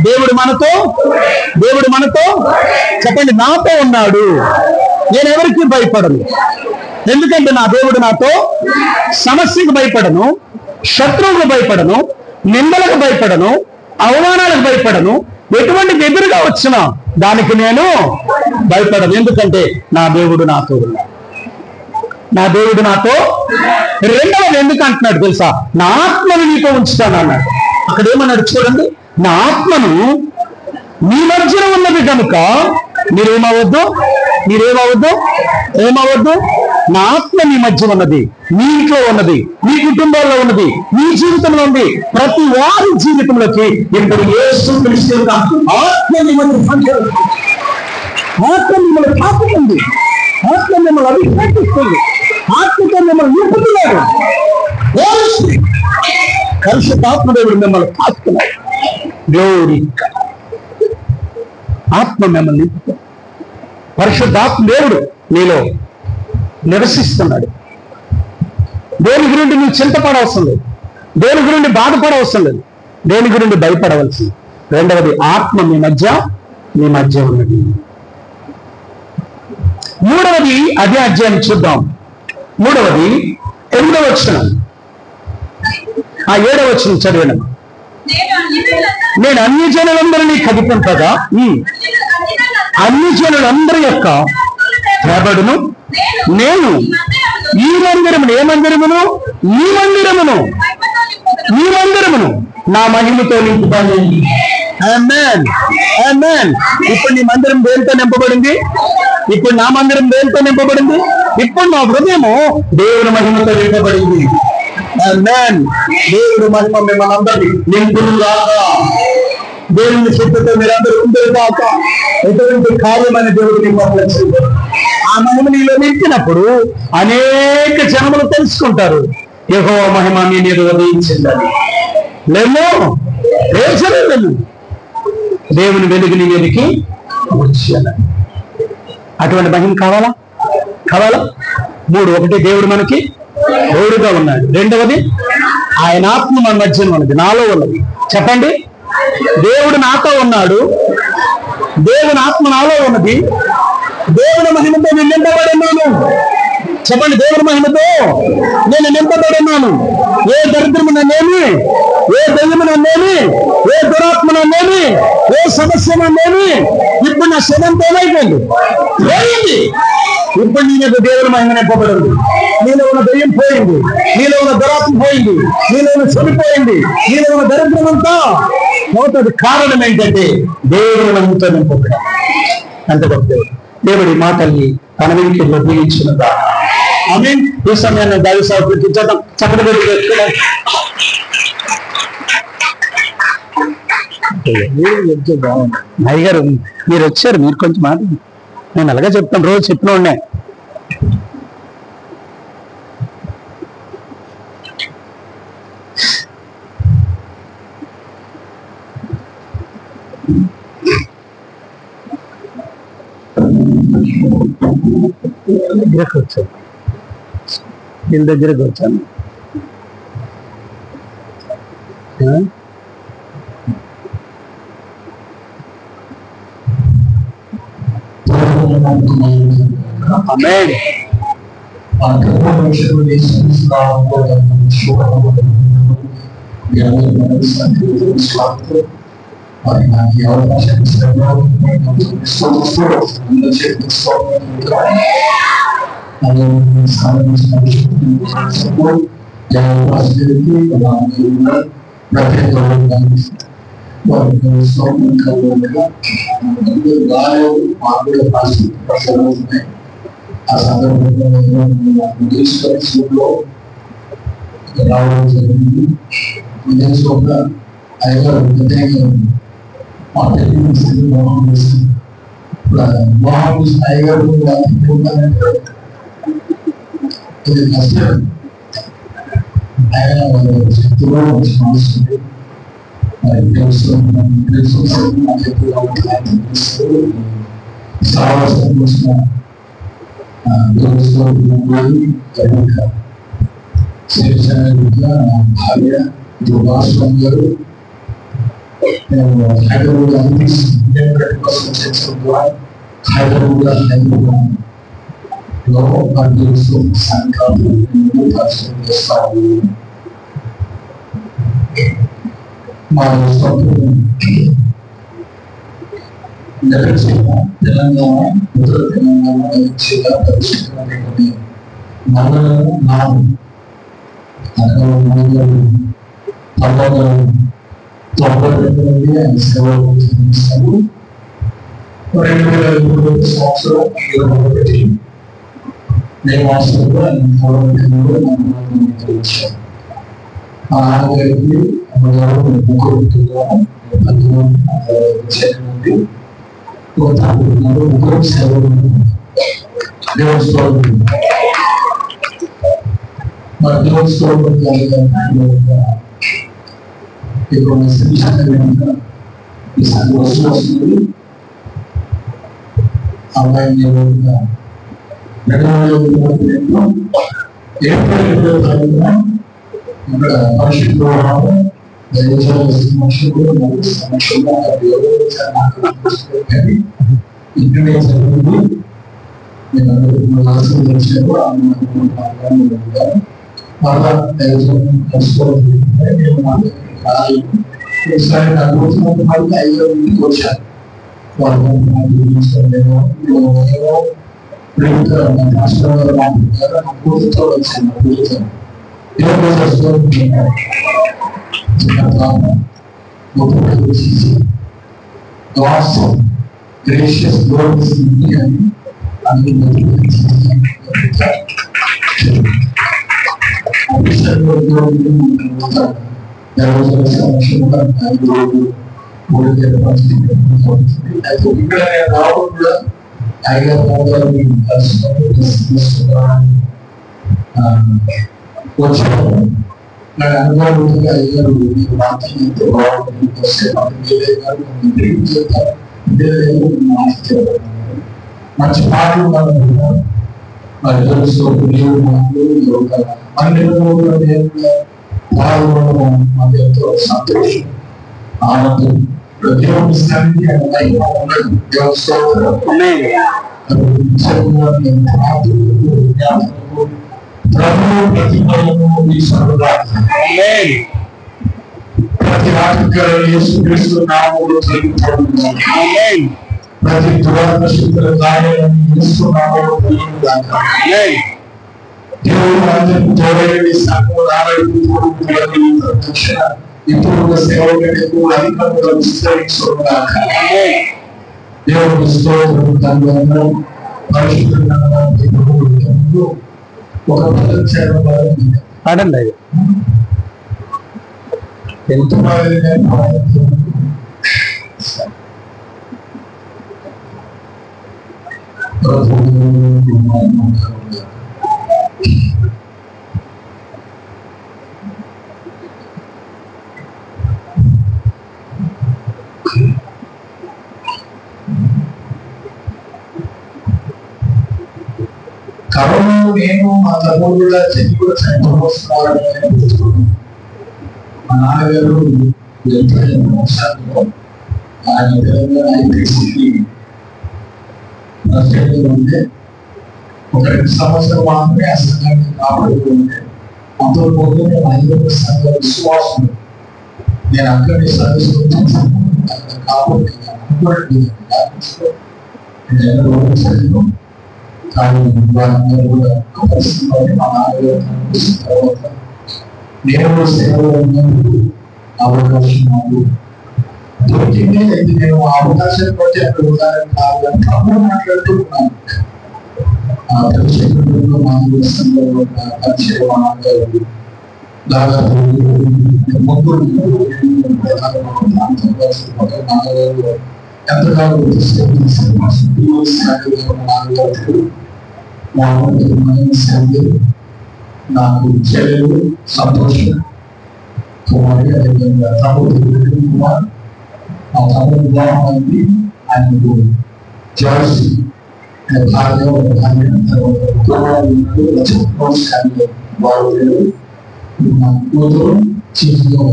దేవుడు మనతో చెప్పండి, నాతో ఉన్నాడు. నేను ఎవరికి భయపడను. ఎందుకంటే నా దేవుడు నాతో. సమస్యకు భయపడను, శత్రువుకు భయపడను, నిందలకు భయపడను, అవమానాలకు భయపడను. ఎటువంటి ఎదురుగా వచ్చినా దానికి నేను భయపడను. ఎందుకంటే నా దేవుడు నాతో ఉన్నాడు. నా దేవుడు నాతో. రెండవది ఎందుకు అంటున్నాడు తెలుసా? నా ఆత్మను నీతో ఉంచుతాను అన్నాడు. అక్కడ ఏమన్నాడు చూడండి, నా ఆత్మను మీ మధ్యన ఉన్నది కనుక మీరేమవద్దు. నా ఆత్మ మీ మధ్య ఉన్నది, మీ ఇంట్లో ఉన్నది, మీ కుటుంబాల్లో ఉన్నది, మీ జీవితంలో ఉంది. ప్రతి వారి జీవితంలోకి ఇప్పుడు యేసు క్రీస్తు యొక్క ఆత్మ మిమ్మల్ని తాకుతుంది. ఆత్మ మిమ్మల్ని అభిషేకిస్తుంది. ఆత్మతో మిమ్మల్ని నింపుతున్నాడు. పరిశుద్ధాత్మ దేవుడు మిమ్మల్ని తాకుతున్నాడు. గ్లోరీ. ఆత్మ మిమ్మల్ని నింపుతుంది. పరిశుద్ధాత్మ దేవుడు నీలో నివసిస్తున్నాడు. దేని గురించి నువ్వు చింతపడవలసిన లేదు, దేని గురించి బాధపడవలసిన లేదు, దేని గురించి భయపడవలసింది. రెండవది, ఆత్మ మీ మధ్య ఉన్నది. మూడవది, అదే అధ్యాయం చూద్దాం. మూడవది 8వ వచనం, 7వ వచనం చదివాను. నేను అన్ని జనులందరినీ కదిపింపగా అన్ని జనులందరి యొక్క ప్రభడును నేను ఈ మందిరమును, ఏ మందిరమును? ఈ మందిరమును నా మహిమతో నింపుతాను. ఆమేన్, ఆమేన్. ఇప్పుడు నీ మందిరం దేనితో నింపబడింది? ఇప్పుడు నా మందిరం దేనితో నింపబడింది? ఇప్పుడు నా హృదయము దేవుని మహిమతో నింపబడింది. ఆమేన్. దేవుడు మహిమ మిమ్మల్ని అందరినీ నింపునుగాక. దేవుని శక్తితో మీరందరూ ఉండరు కాక. ఎటువంటి కార్యమైన దేవుడు మిమ్మల్ని చేస్తారు. ఆ మహిమ నీలో నింపినప్పుడు అనేక జనములు తెలుసుకుంటారు, యెహోవా మహిమ నీ మీద ఉదయించిందని. లేమో లేదు, దేవుని వెలుగు నీ మీదకి వచ్చాను. అటువంటి మహిమ కావాలా? 3, 1 దేవుడు మనకి తోడుగా ఉన్నాడు. రెండవది, ఆయన ఆత్మ మన మధ్యన ఉన్నది, నాలో ఉన్నది. చెప్పండి, దేవుడు నాతో ఉన్నాడు, దేవుని ఆత్మ నాలో ఉన్నది. దేవుని మహిమతో నేను నింపబడినాను. చెప్పండి, దేవుని మహిమతో నేను నింపబడినాను. ఏ దరిద్రము నన్నేమి, ఏ దయ్యము నన్నేమి, ఏ దురాత్మ నన్నేమి, ఏ సమస్య నన్నేమి. ఇప్పుడు నా శవంతో ఏమైపోయింది? పోయింది. ఇప్పుడు నీ మీద దేవుని మహిమ నింపబడింది. నీలో ఉన్న దయ్యం పోయింది, నీలో ఉన్న దురాత్మ పోయింది, నీలో ఉన్న చనిపోయింది, నీలో ఉన్న దరిద్రం అంతా పోతుంది. కారణం ఏంటంటే దేవుని మహిమతో నింపబడి. అంత గొప్ప దేవుడు. దేవుడి మాటల్ని తన వెంటలో దీవించినదా. ఆమేన్. ఈ సమయాన్ని దైవ సేవకులకు ఇచ్చేద్దాం. చక్కటి అయ్య గారు మీరు వచ్చారు, మీరు కొంచెం మాట నేను అలాగే చెప్తాను, రోజు చెప్పిన ఉండే. దగ్గరకు వచ్చాను, వీళ్ళ దగ్గరకు వచ్చాను. ఆమేన్. ఆ సందర్భంలో రావడం జరిగింది. విదేశంలో అయ్యారు మా పెళ్లి వివాహం చేసింది. వివాహం చేసిన అయ్యారు ఇది కష్టం. ఆయన శక్తిలో మనసు సాహసం వచ్చిన భార్య భాస్వం గారు హైదరాబాద్ హైదరాబాద్ సంఘాలు పరిచయం చేస్తాము. మా తెలంగాణ ఉత్తర తెలంగాణ జిల్లా పరిస్థితి మండలం 4 92 ఆయన సేవలు అందిస్తారు. 2021 సంవత్సరం 21 మే మాసంలో ఆయన వచ్చాం. ఆ నాన్నగారికి అమ్మగారు ముగ్గురు ముగ్గురు సేవలు దేవస్థానం మరి దేవస్థానం వస్తుంది. అమ్మాయి ఏప్రిల్ 2వ తారీఖున ఇక్కడ పరిశుద్ధ ఇక్కడే చదివింది. నేను ఆశలు తెచ్చాను. మళ్ళా అయ్యో ఇంటికి వచ్చాను. పూర్తితో వచ్చాను. gracious Lord is in me and in the there was a selection of మంచి పాటలు పాల్గొనడం మాకు ఎంతో సంతోషం, ఆనందం. దేవుని ప్రతి యేసుక్రీస్తు నామములో జరుగుతుంది. ప్రతి దురాత్మశక్తుల కార్యాలను యేసు నామములో జరుగుతుంది. దేవుడు అందరికీ తోడైన సంఘములు రక్షణ ఇప్పుడు సేవకులకు అధికంగా విస్తరించుగాక. దేవుడు స్తోత్రం. తండ్రి పరిశుద్ధంగా ఒక పదచ్ఛేదం పాడండి. ఎంత కరోనా నేను మా తమ్ముడు చెల్లి కూడా చనిపోతున్నారని మా నాన్నగారు ఆయన తెలంగాణ ఐపీసీకి ప్రెసిడెంట్ ఉంటే ఒక 2 సంవత్సరాలు మాత్రమే ఆ సంఘాన్ని కాపాడుతూ ఉంటే అందులో పోతే 5 సంఘ విశ్వాసం నేను అక్కడిని సాధిస్తున్నాను కాబట్టి కానీ వారందరూ కూడా పరిస్థితుల్లో మా నాన్నగారు తర్వాత నేను సేవలో ఉన్నప్పుడు అవకాశం నాకు దొరికింది. అయితే నేను ఆ అవకాశం బట్టి అక్కడ ఉండాలని కాదు తప్పుడు మాట్లాడుతూ ఉన్నాను. ఆ పరిచయంలో మానవ పరిచయం నాన్నగారు దాదాపు ముగ్గురు ఎంతకాలం నాకు చెల్లెలు సంతోషం కుమారి అదేవిధంగా తమ్ముడు కుమార్ ఆ తమ్ముడు వివాహానికి ఆయనకు జార్జి భార్య వారు నా కూతురు చీఫ్లో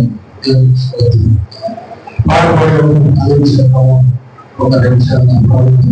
పాడుపడడం ఆలోచించడం ఒక 2 నిమిషాలు పాడుకోవడం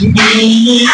Be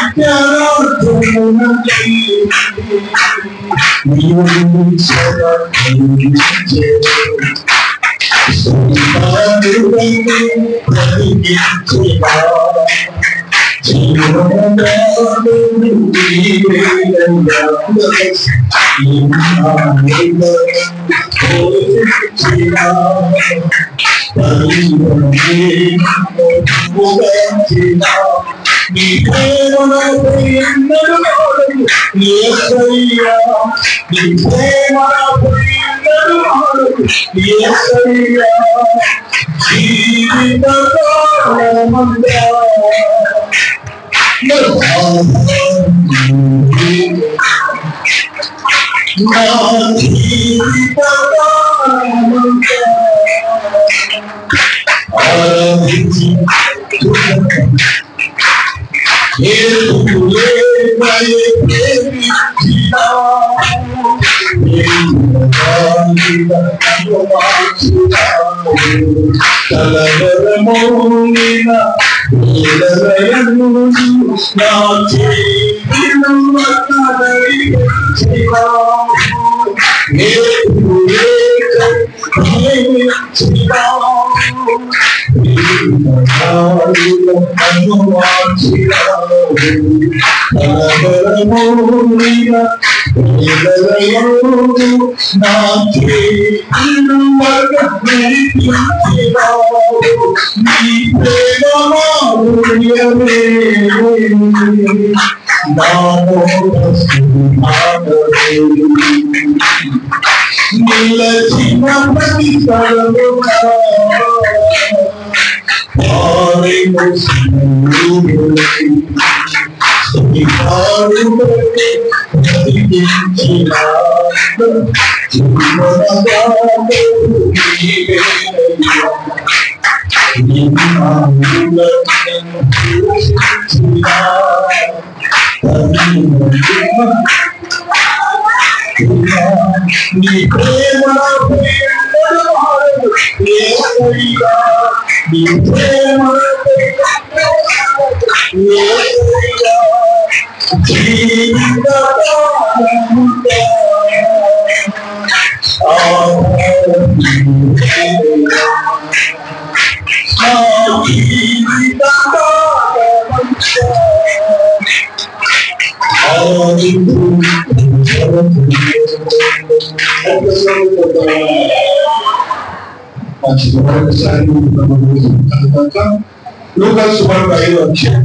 లూకాసు వార్త 5వ అధ్యాయం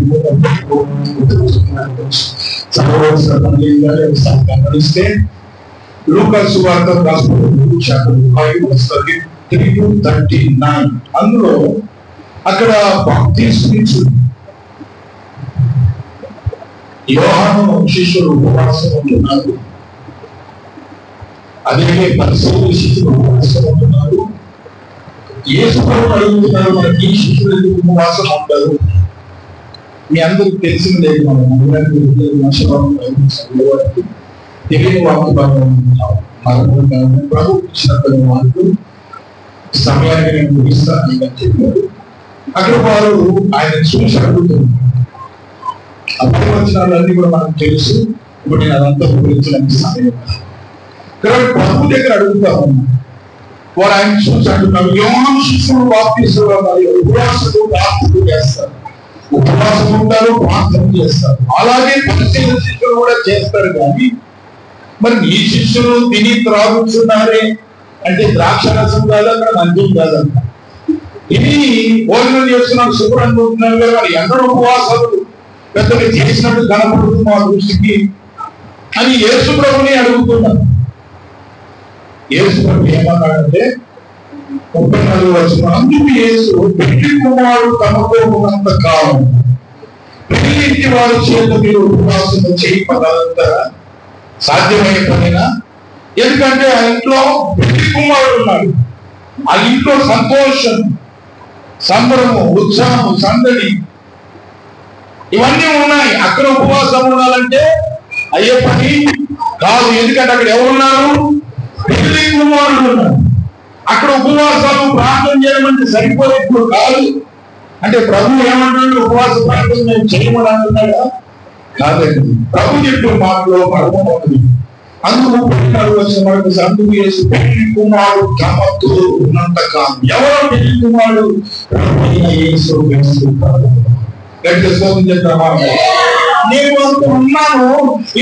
గమనిస్తే లూకాసు వార్త చాప్టర్ 5 వస్తుంది 3-39. అందులో అక్కడ బాప్తిస్మిచ్చు యోహాను శిష్యులు ఉపవాసం ఉంటున్నారు, అదే పరిశోధన శిష్యులు ఉపవాసం ఉంటున్నారు. యేసు ప్రభువు అడుగుతున్నారు, మనకి ఈ శిష్యులు ఎందుకు ఉపవాసం ఉంటారు? మీ అందరికి తెలిసిందే, తెలియని వాక్యం ప్రభు ఇచ్చినటువంటి వాళ్ళు సమయానికి నేను ముగిస్తాను అని చెప్పారు. అక్కడ వారు ఆయన చూసి అడుగుతున్నారు. అప్పుడు వచనాలన్నీ కూడా మనకు తెలుసు. ఇప్పుడు నేను అదంతా గురించడానికి సమయం ప్రభు దగ్గర అడుగుతా ఉన్నా. వారు ఆయన చూసి అంటున్నారు, యోహాను శిష్యులు బాప్తిస్మం మరియు ఉపవాసము ప్రార్థన చేస్తారు, ఉపవాసం ఉంటారు, ప్రార్థన చేస్తారు. అలాగే పరిశీలన శిష్యులు కూడా చేస్తారు. కానీ మరి ఈ శిష్యులు తిని త్రాగుతున్నారే అంటే ద్రాక్ష రసం కాదు, అక్కడ మందు కాదంట. ఇది భోజనం చేస్తున్నారు, శుభ్రంగా ఉంటున్నారు కదా, మరి ఎన్నడూ ఉపవాసాలు పెద్దగా చేసినట్టు కనపడుతుంది మా దృష్టికి అని యేసు ప్రభుని అడుగుతున్నారు. యేసు ప్రభు ఏమన్నాడంటే 34వ వచనం, అందుకు యేసు పెళ్లి కుమారుడు తమతో ఉన్నంత కాలం పెళ్లి ఇంటి వారి చేత మీరు ఉపవాసం చేయి పదాలంతా సాధ్యమైన పనినా? ఎందుకంటే ఆ ఇంట్లో పెళ్లి కుమారుడు ఉన్నాడు, ఆ ఇంట్లో సంతోషం, సంబరము, ఉత్సాహం, సందడి ఇవన్నీ ఉన్నాయి. అక్కడ ఉపవాసం ఉండాలంటే అయ్యే పని కాదు. ఎందుకంటే అక్కడ ఎవరున్నారు? పెళ్లి కుమారుడు ఉన్నారు. అక్కడ ఉపవాసాలు ప్రార్థన చేయమంటే సరిపోయేప్పుడు కాదు. అంటే ప్రభు ఏమంటున్నాడు? ఉపవాస ప్రార్థన నేను చేయమని అంటున్నాడా? కాదండి. ప్రభు చెప్పే మాటలో మర్మం ఉన్నది. అందుకు 34 వచ్చిన మనకు అందుకు యేసు పెళ్లి కుమారుడు తమతో ఉన్నంత కాలం. ఎవరో పెళ్లి కుమారుడు ప్రభు అయిన యేసు క్రీస్తు కాదు. గట్టిగా స్తోత్రం చెప్తామా? నేను అంత ఉన్నాను,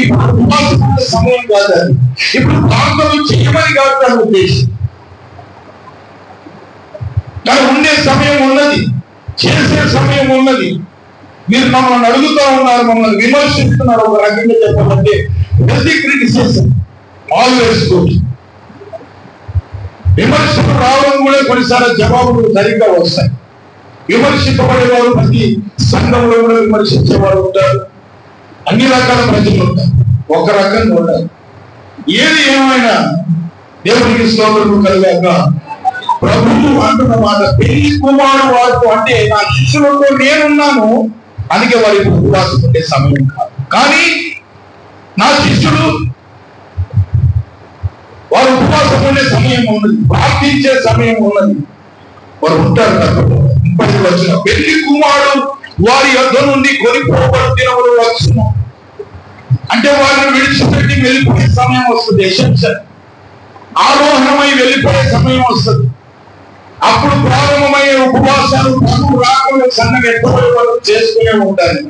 ఇప్పుడు ఉపవాసం సమయం కాదు, అది ఇప్పుడు ప్రార్థనలు చేయమని కాదు దాని ఉద్దేశం. కానీ ఉండే సమయం ఉన్నది, చేసే సమయం ఉన్నది. మీరు మమ్మల్ని అడుగుతా ఉన్నారు, మమ్మల్ని విమర్శిస్తున్నారు. ఒక రకంగా చెప్పాలంటే ఆల్వేస్ గుడ్. విమర్శలు రావడం కూడా కొన్నిసార్లు జవాబులు సరిగ్గా వస్తాయి. విమర్శింపబడేవారు ప్రతి సంఘంలో కూడా విమర్శించేవారు ఉంటారు. అన్ని రకాల ప్రజలు ఉంటారు, ఒక రకంగా ఉంటారు. ఏది ఏమైనా దేవునికి స్తోత్రము కలుగాక. ప్రభువు అంటున్న మాట పెళ్లి కుమారుడు వారు అంటే నా శిష్యులతో నేనున్నాను, అందుకే వారికి ఉపవాసం ఉండే సమయం కాదు. కానీ నా శిష్యుడు వారు ఉపవాసం ఉండే సమయం ఉన్నది, ప్రార్థించే సమయం ఉన్నది, వారు ఉంటారు. తప్పకుండా వచ్చిన పెళ్లి కుమారుడు వారి యొద్ద నుండి కొనిపోబడి దినములు వచ్చును అంటే వారిని విడిచిపెట్టి వెళ్ళిపోయే సమయం వస్తుంది. ఆరోహణమై వెళ్ళిపోయే సమయం వస్తుంది. అప్పుడు ప్రారంభమయ్యే ఉపవాసాలు ప్రభు రాకుండా సన్నగా ఎత్తబడి వరకు చేసుకునే ఉంటారు.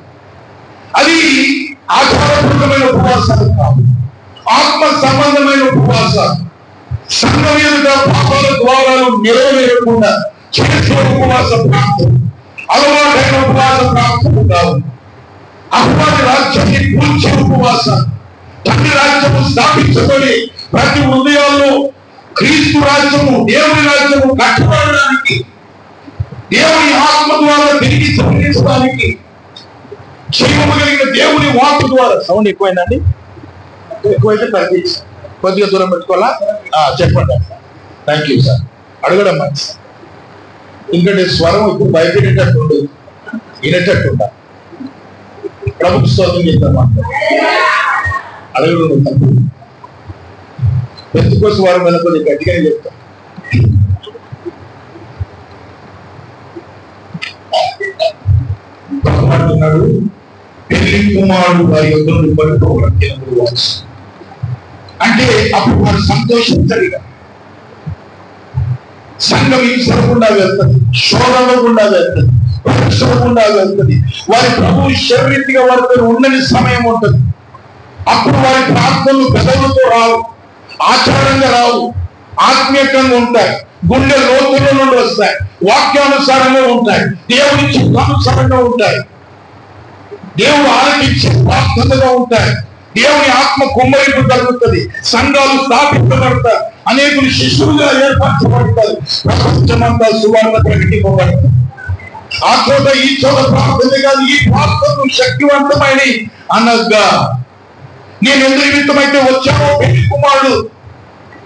అది ఆచారపూర్వకమైన ఉపవాసాలు కాదు, ఆత్మ సంబంధమైన ఉపవాసాలు. సంఘం ఎదుట పాపాల ద్వారాలు నెరవేరకుండా చేసే ఉపవాస ప్రాంతం, అలవాటైన ఉపవాస ప్రాంతం కాదు. అపవాది రాజ్యాన్ని కూల్చే ఉపవాసాలు, తండ్రి రాజ్యము స్థాపించబడి ప్రతి హృదయాల్లో క్రీస్తు రాజ్యము, దేవుని రాజ్యము కట్టబడడానికి, దేవుని ఆత్మ ద్వారా తిరిగి సంహరించడానికి, జీవము కలిగిన దేవుని వాక్కు ద్వారా. సౌండ్ ఎక్కువైందండి, ఎక్కువైతే తగ్గించి కొద్దిగా దూరం పెట్టుకోవాలా? చెప్పండి. Thank you sir. అడగడం మంచి. ఎందుకంటే స్వరం ఇప్పుడు భయపెట్టేటట్టు ఉండదు, వినేటట్టు ఉండాలి. ప్రభుత్వ స్తోత్రం చేద్దామా? అడగడం తప్పు. పెద్దకోసం వారు మీద కొద్దిగా గట్టిగానే చెప్తాం. అంటున్నాడు పెళ్లి కుమారుడు వారి యొద్ద నుండి పడిపోవడం అంటే అప్పుడు వారు సంతోషించడిగా. సంఘం హింసకుండా వెళ్తుంది, శోధన గుండా వెళ్తుంది, పరీక్షల గుండా వెళ్తుంది. వారి ప్రభు శరీరంగా వారితో ఉండని సమయం ఉంటుంది. అప్పుడు వారి ప్రార్థనలు పెదవులతో రావు, ఆచారంగా రావు, ఆత్మీయంగా ఉంటాయి, గుండె లోతుల నుండి వస్తాయి, వాక్యానుసారంగా ఉంటాయి, దేవుని చిత్తానుసారంగా ఉంటాయి, దేవుడు ఆలకించే ప్రార్థనగా ఉంటాయి, దేవుని ఆత్మ కుమ్మరింపు జరుగుతుంది, సంఘాలు స్థాపించబడతాయి, అనేకులు శిష్యులుగా ఏర్పరచబడతారు, ప్రపంచమంతా సువార్త ప్రకటింపబడతారు. ఆ చోట ఈ చోట ప్రార్థన కాదు, ఈ ప్రార్థనలు శక్తివంతమైన అనగా నేను ఎందు నిమిత్తమైతే వచ్చానో పెళ్లి కుమారుడు,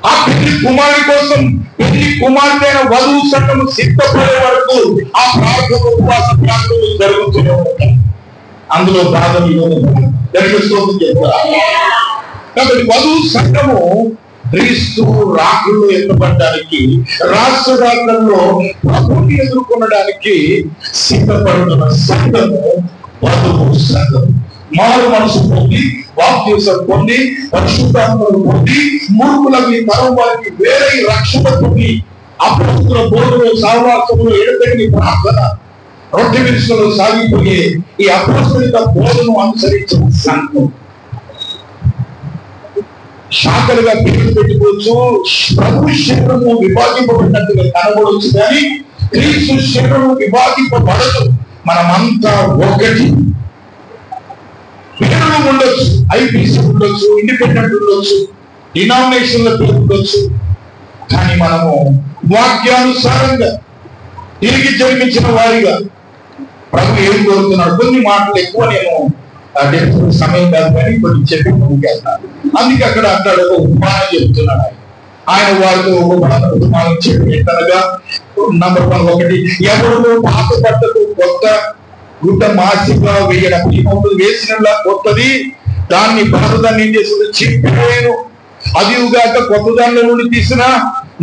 ఆ పెళ్లి కుమారుడి కోసం పెళ్లి కుమార్తె అయిన వధువు సంఘము సిద్ధపడే వరకు ఆ ప్రార్థన ఉపవాస ప్రార్థనలు జరుగుతూనే ఉంటాయి. అందులో ప్రార్థన కాబట్టి వధువు సంఘము క్రీస్తు రాకుల్లో ఎత్తబడడానికి, రాష్ట్ర రాష్ట్రంలో ప్రభుని ఎదుర్కొనడానికి సిద్ధపడుతున్న సంఘము వధువు సంఘం. మారు మనసు పొంది, బాప్తిసం పొంది, పరిశుద్ధాత్మను పొంది, మూర్ఖులకు ఈ తరం వారికి వేరే రక్షణ పొంది, అపోస్తుల బోధనలో, సహవాసంలో, ఎడతెగని ప్రార్థన, రొట్టె విరుసలో సాగిపోయే ఈ అపోస్తలిక బోధను అనుసరించిన సంఘం. శాఖలుగా పేరు పెట్టుకోవచ్చు, ప్రభు శరీరము విభాగింపబడినట్టుగా కనబడవచ్చు, కానీ క్రీస్తు శరీరము విభాగింపబడదు. మనమంతా ఒకటి. పేర్లు ఉండొచ్చు, ఐపీసీ ఉండొచ్చు, ఇండిపెండెంట్ ఉండొచ్చు, డినామినేషన్ల పేరు ఉండొచ్చు, కానీ మనము వాక్యానుసారంగా తిరిగి జన్మించిన వారిగా ప్రభు ఏం కోరుతున్నాడు. కొన్ని మాటలు ఎక్కువ నేను సమయం కాదు కానీ కొన్ని చెప్పి ముందుకెళ్తాను. అందుకే అక్కడ అక్కడ ఒక ఉపమానం చెప్తున్నాడు ఆయన వారితో ఒక ఉపమానం చెప్పి ఎట్టనగా నంబర్ 1 ఎవరు పాత బట్టకు కొత్త గుడ్డ మాసిగా వేయడం, వేసినలా కొత్తది దాన్ని పాతదాన్ని ఏం చేస్తుంది, చింపిపోయాను. అదిగాక కొత్త దానిలో నుండి తీసిన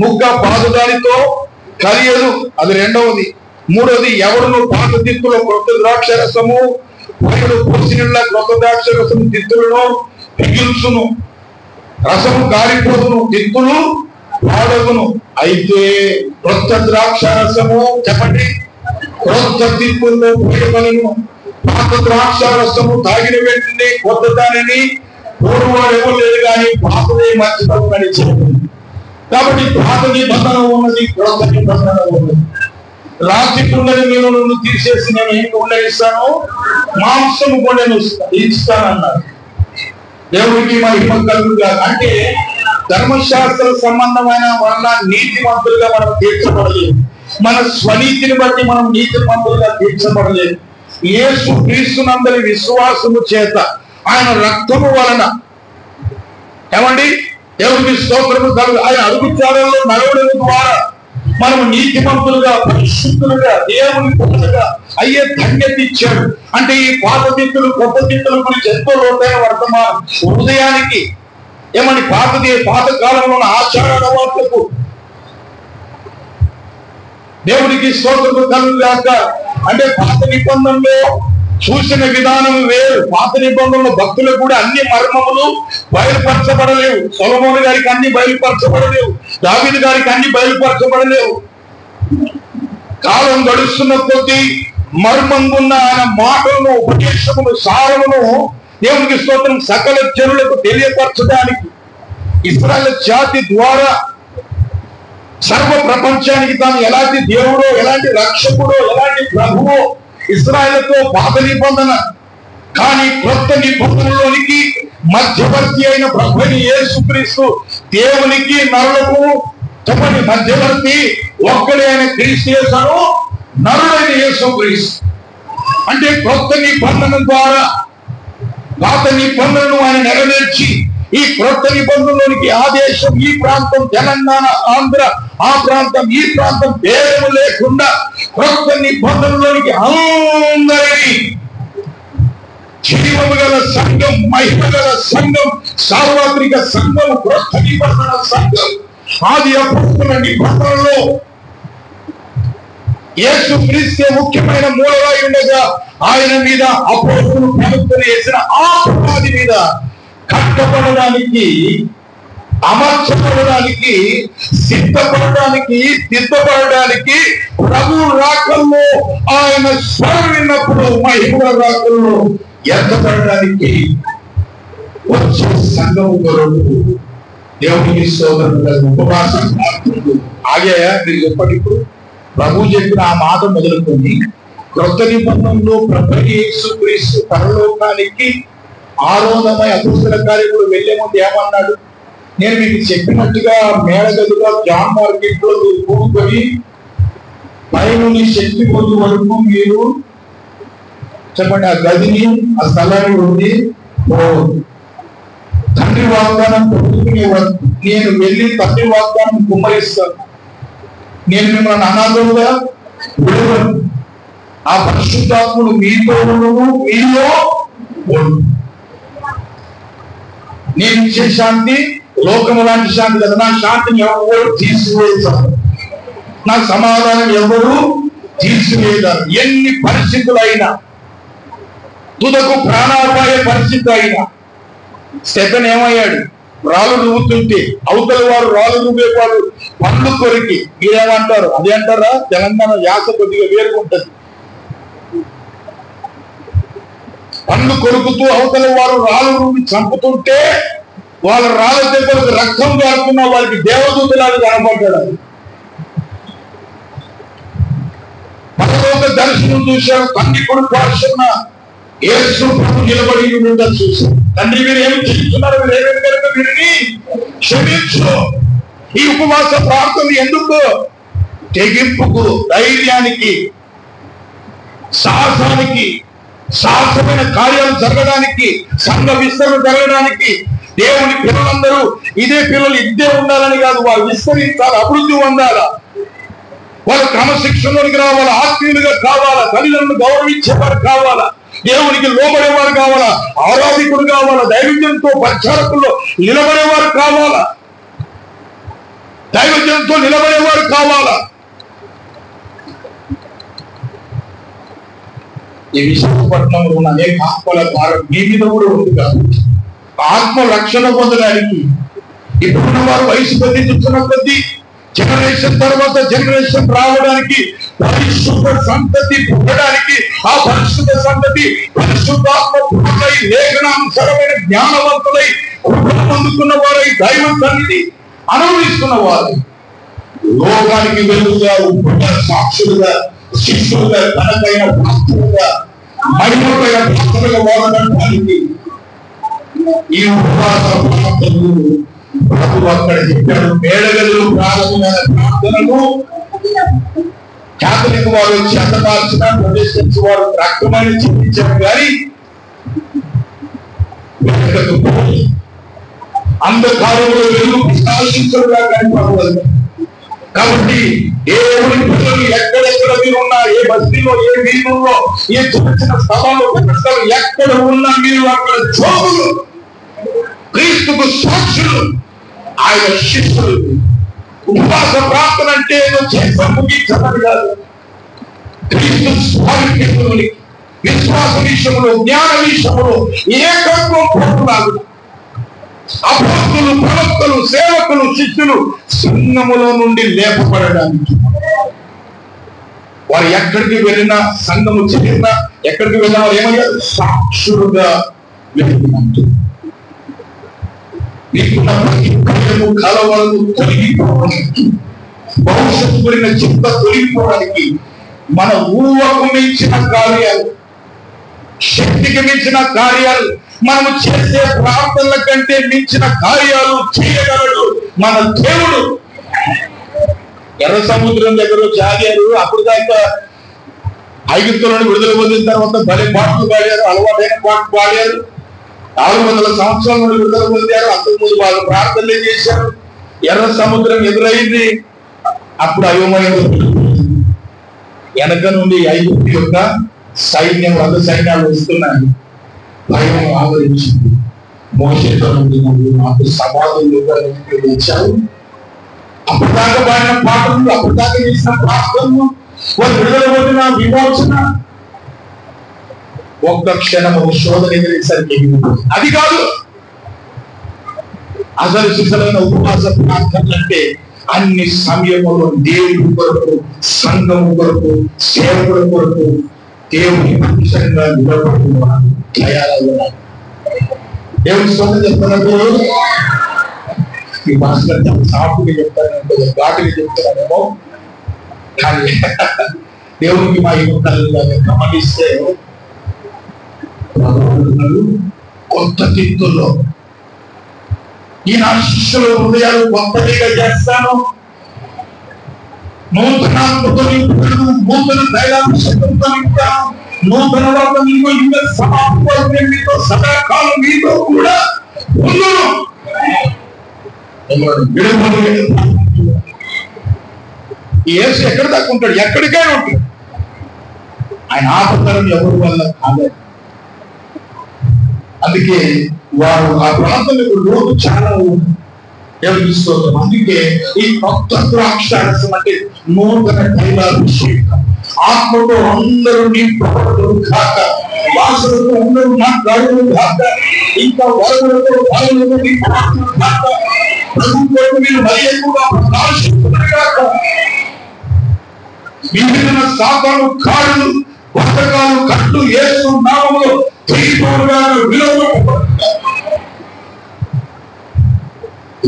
ముక్క పాతదానితో కలియదు. అది 2వది. 3వది ఎవరు పాత దిక్కులో కొత్త ద్రాక్ష రసము పోయిన పోసినట్ల క్రొత్త ద్రాక్ష రసము తిత్తులను పిగుల్చును, రసము కారిపోదును, తిత్తులు పాడగును. అయితే క్రొత్త ద్రాక్ష రసము చెప్పండి క్రొత్త తిత్తుల్లో పోయవలను. పాత ద్రాక్ష రసము తాగిన వెంటనే కొత్త దానిని పూర్వవాడు ఇవ్వలేదు కానీ పాతదే మర్చిపోతాడని చెప్పింది. కాబట్టి పాత నిబంధన ఉన్నది, క్రొత్త నిబంధన ఉన్నది. రాతి కుండని నేను నన్ను తీసేసి నేను ఏం కుండ ఇస్తాను, మాంసము కొండను ఇస్తానన్నారు. దేవుడికి మహిమ కలుగుగా. అంటే ధర్మశాస్త్ర సంబంధమైన వల్ల నీతిమంతులుగా మనం తీర్చబడలేదు, మన స్వనీతిని బట్టి మనం నీతిమంతులుగా తీర్చబడలేదు. యేసు క్రీస్తునందరి విశ్వాసము చేత ఆయన రక్తము వలన ఏమండి దేవుడికి స్తోత్రము కలుగు. ఆయన అడుగుచారంలో నడవడం ద్వారా మనం నీతిమంతులుగా పరిశుద్ధులుగా దేవుని పొందగా అయ్యే ధన్యత ఇచ్చాడు. అంటే ఈ పాత తిత్తులు కొత్త తిత్తుల గురించి ఎంతో లోతైన వర్తమానం. హృదయానికి ఏమని పాత కాలంలో ఉన్న ఆచార అలవాట్లకు దేవుడికి స్తోత్రము కలుగుగాక. అంటే పాత నిబంధనలో చూసిన విధానం వేరు. పాత నిబంధనలో భక్తులకు కూడా అన్ని మర్మములు బయలుపరచబడలేవు. సొలొమోను గారికి అన్ని బయలుపరచబడలేవు, దావీదు గారికి అన్ని బయలుపరచబడలేవు. కాలం గడుస్తున్న కొద్దీ మర్మంగున్న ఆయన మాటలను, ఉపదేశమును, సారమును దేవునికి స్తోత్రం సకల జనులకు తెలియపరచడానికి ఇశ్రాయేలు జాతి ద్వారా సర్వ ప్రపంచానికి తాను ఎలాంటి దేవుడో, ఎలాంటి రక్షకుడో, ఎలాంటి ప్రభువో ఇశ్రాయేలుతో పాత నిబంధన. కానీ క్రొత్త నిబంధనలోనికి మధ్యవర్తి అయిన ప్రభుని యేసుక్రీస్తు, దేవునికి నరులకు తమని మధ్యవర్తి ఒక్కడే అయిన క్రీస్తు యేసును, నరుడైన యేసుక్రీస్తు. అంటే క్రొత్త నిబంధన ద్వారా పాత నిబంధనను ఆయన నెరవేర్చి ఈ క్రొత్త నిబంధనలోనికి ఆ దేశం, ఈ ప్రాంతం, తెలంగాణ, ఆంధ్ర, ఆ ప్రాంతం, ఈ ప్రాంతం భేదము లేకుండా క్రొత్త నిబంధనలోనికి అందరినీ జీవము గల సంఘం, మహిమ గల సంఘం, సార్వత్రిక సంఘం, క్రొత్త నిబంధన సంఘం. ఆది అపోస్తలుల నిబంధనలో యేసు క్రీస్తే ముఖ్యమైన మూలరాయి ఉండగా ఆయన మీద అపోస్తలులు ప్రవక్తలు వేసిన ఆ పునాది మీద కట్టబడడానికి, అమర్చబడడానికి, సిద్ధపడడానికి, దిద్దపడడానికి ప్రభు రాకల్లో ఆయన స్వరం విన్నప్పుడు మహిమ రాకల్లో ఎత్తపడడానికి వచ్చే సంఘము కొరకు దేవునికి సోదరులు ఉపవాసం ఆగాయా? మీరు చెప్పండి. ఇప్పుడు ప్రభు చెప్పిన ఆ మాట మొదలుకొని క్రొత్త నిబంధనలో ప్రభు యేసుక్రీస్తు పరలోకానికి ఆరోధమై అపోస్తల కార్యములు వెళ్లే ముందు ఏమన్నాడు? నేను మీకు చెప్పినట్టుగా మేడగదిగా జాన్ మార్కెట్ లో కూడుకొని పైనుండి శక్తి పొందు వరకు మీరు చెప్పండి ఆ గదిని, ఆ స్థలాన్ని ఉంది. తండ్రి వాగ్దానం పొందుకునే వరకు నేను వెళ్ళి తండ్రి వాగ్దానం కుమ్మరిస్తాను. నేను మిమ్మల్ని అనాథులుగా విడవను. ఆ పరిశుద్ధాత్ముడు మీతో మీలో నేను ఇచ్చే శాంతి లోకము లాంటి శాంతి కదా. నా శాంతిని ఎవరు తీసివేశారు, నా సమాధానం ఎవరు తీసివేయగలరు. ఎన్ని పరిస్థితులైనా, తుదకు ప్రాణాపాయ పరిస్థితి అయినా స్టెఫెన్ ఏమయ్యాడు? రాళ్ళు రువ్వుతుంటే అవతల వారు రాళ్ళు రువ్వేవాడు పళ్ళు కొరికి మీరేమంటారు? అది అంటారా? తెలంగాణ యాస కొద్దిగా వేరుగా ఉంటది. పళ్ళు కొరుకుతూ అవతల వారు రాళ్ళు రువ్వి చంపుతుంటే వాళ్ళ రాళ్ళ దెబ్బలకు రక్తం కారుతున్న వాళ్ళకి దేవదూతలాగా కనపడ్డాడు. పరలోక దర్శనం చూశాడు. తండ్రి కొడుకు పార్శ్వన యేసు ప్రభు నిలబడి ఉండడం చూశాడు. తండ్రి మీరు ఏమి చేస్తున్నారు? మీరు ఏమేమి కనుక వీరిని క్షమించు. ఈ ఉపవాస ప్రార్థన ఎందుకు? తెగింపుకు, ధైర్యానికి, సాహసానికి, సాహసమైన కార్యాలు జరగడానికి, సంఘ విస్తరణ జరగడానికి. దేవుని పిల్లలందరూ ఇదే పిల్లలు ఇద్దే ఉండాలని కాదు, వాళ్ళు విస్తరించాలి, అభివృద్ధి పొందాలా, వాళ్ళు క్రమశిక్షణలోనికి రావాలా, ఆత్మీయులుగా కావాలా, తల్లిదండ్రులు గౌరవించేవారు కావాలా, దేవునికి లోబడేవారు కావాలా, ఆరాధికుడు కావాలా, దైవజనంతో పరిచారకుల్లో నిలబడేవారు కావాలా, దైవజనంతో నిలబడేవారు కావాలా. ఈ విశాఖపట్నంలో ఉన్న అనేక ఆత్మల భారం మీ మీద కూడా ఉంది కాబట్టి ఆత్మ రక్షణ పొందడానికి ఇప్పుడున్న వారు వయసు కొద్ది చూస్తున్న కొద్ది జనరేషన్ తర్వాత జనరేషన్ రావడానికి పరిశుద్ధ సంతతి పుట్టడానికి ఆ పరిశుద్ధ సంతతి పరిశుద్ధాత్మ పుట్టులై లేఖనానుసరమైన జ్ఞానవంతులై అందుకున్న వారై దైవ సన్నిధి అనుభవిస్తున్న వారు లోకానికి వెలుగుగా ఉప్పుగా సాక్షులుగా శిష్యులుగా తనకైన భక్తులుగా మహిమకైన భక్తులుగా వాడడానికి ఈ ఉపవాస ప్రార్థనలు ప్రభు అక్కడ చెప్పాడు. మేడగదులు ప్రారంభమైన ప్రార్థనలు క్యాథలిక్ వారు చేతకాల్సిన ప్రొటెస్టెంట్స్ వారు రక్తమైన చెప్పించారు కానీ అంధకారంలో వెలుగు ప్రకాశించడుగా కనపడదు. కాబట్టి ఏ ఊరి పిల్లలు ఎక్కడెక్కడ మీరు ఉన్నా, ఏ బస్తీలో, ఏ వీధుల్లో, ఏ చిన్న చిన్న స్థలాల్లో ఎక్కడ ఉన్నా మీరు అక్కడ జోగులు క్రీస్తుకు సాక్షులు ఆయన శిష్యులు. ఉపవాస ప్రార్థన అంటే ఏదో చేసే ముగించమని కాదు. క్రీస్తు స్వామి విశ్వాస విషయంలో జ్ఞాన విషయంలో ఏకత్వం పొందుతారు. అపోస్తులు, ప్రవక్తలు, సేవకులు, శిష్యులు సంఘములో నుండి లేపబడడానికి వారు ఎక్కడికి వెళ్ళినా సంఘము చేరినా ఎక్కడికి వెళ్ళినా వారు ఏమయ్యారు? సాక్షులుగా వెళ్ళినట్టు. మీకున్న ప్రతి భయము కలవరము తొలగిపోవడానికి, భవిష్యత్తు గురిన చింత తొలగిపోవడానికి మన ఊహకు మించిన కార్యాలు, శక్తికి మించిన కార్యాలు, మనము చేసే ప్రార్థనల కంటే మించిన కార్యాలు చేయగలడు మన దేవుడు. ఎర్ర సముద్రం దగ్గర జాగారు. అప్పుడు దాకా ఐగుప్తులను విడుదల పొందిన తర్వాత భలే పాటలు పాడారు, అలవాటైన పాటలు పాడారు. 400 సంవత్సరాల నుండి విడుదల పొందారు. అంతకుముందు వాళ్ళు ప్రార్థనలే చేశారు. ఎర్ర సముద్రం ఎదురైంది. అప్పుడు అయోమయం వెనక నుండి ఐగుప్తు యొక్క సైన్యం, 100 సైన్యాలు వస్తున్నాయి. భయం ఆవరించింది. మోషేతో నుండి మాకు సమాధులుగా వచ్చారు. అప్పటిదాకా పాడిన పాటలు, అప్పటిదాకా చేసిన ప్రార్థనలు, వారు విడుదల పొందిన విమోచన ఒక్క క్షణము శోధన ఎదిరేసరికి అది కాదు. అసలు శిశులైన ఉపవాస ప్రార్థనలు అంటే అన్ని సమయంలో దేవుడి కొరకు, సంఘం కొరకు, సేవకుల కొరకు దేవుని పక్షంగా నిలబడుతున్నారు, తయారయ్యారు. దేవుని సొంత చెప్తున్నప్పుడు ఈ మాస్టర్ సాఫ్ట్గా చెప్తానంటే ఘాటుగా చెప్తున్నానేమో, కానీ దేవునికి మా ఇవ్వగలని గమనిస్తే కొత్త తీర్థుల్లో ఈ నా శిష్యుల హృదయాలు కొత్తగా చేస్తాను, నూతనాత్మతో నింపుతాను, నూతన దైవాంశంతో నింపుతాను, నూతన మీతో సదాకాలం మీతో కూడా ఉన్నాను. యేసు ఎక్కడ దాకా ఉంటాడు? ఎక్కడికైనా ఉంటాడు. ఆయన ఆపతరం ఎవరి వల్ల కాలేదు. అందుకే వారు ఆ ప్రాంతంలో లోటు చాలా చూసుకోవాలి. అందుకే ఈ కొత్త ద్రాక్షారసం అంటే నూతన తైలాభిషేకం. ఆత్మతో అందరూ నింపబడు కాక, వాసనతో అందరూ మాట్లాడదు కాక, ఇంకా వరములతో వరములతో నింపబడు కాక, ప్రభుత్వం మీరు మరి ఎక్కువగా ప్రకాశిస్తున్నారు కాక, విభిన్న సాతాను కాళ్ళు, పథకాలు, కట్లు యేసు నామములో తీర్పుగా విలువబడతారు.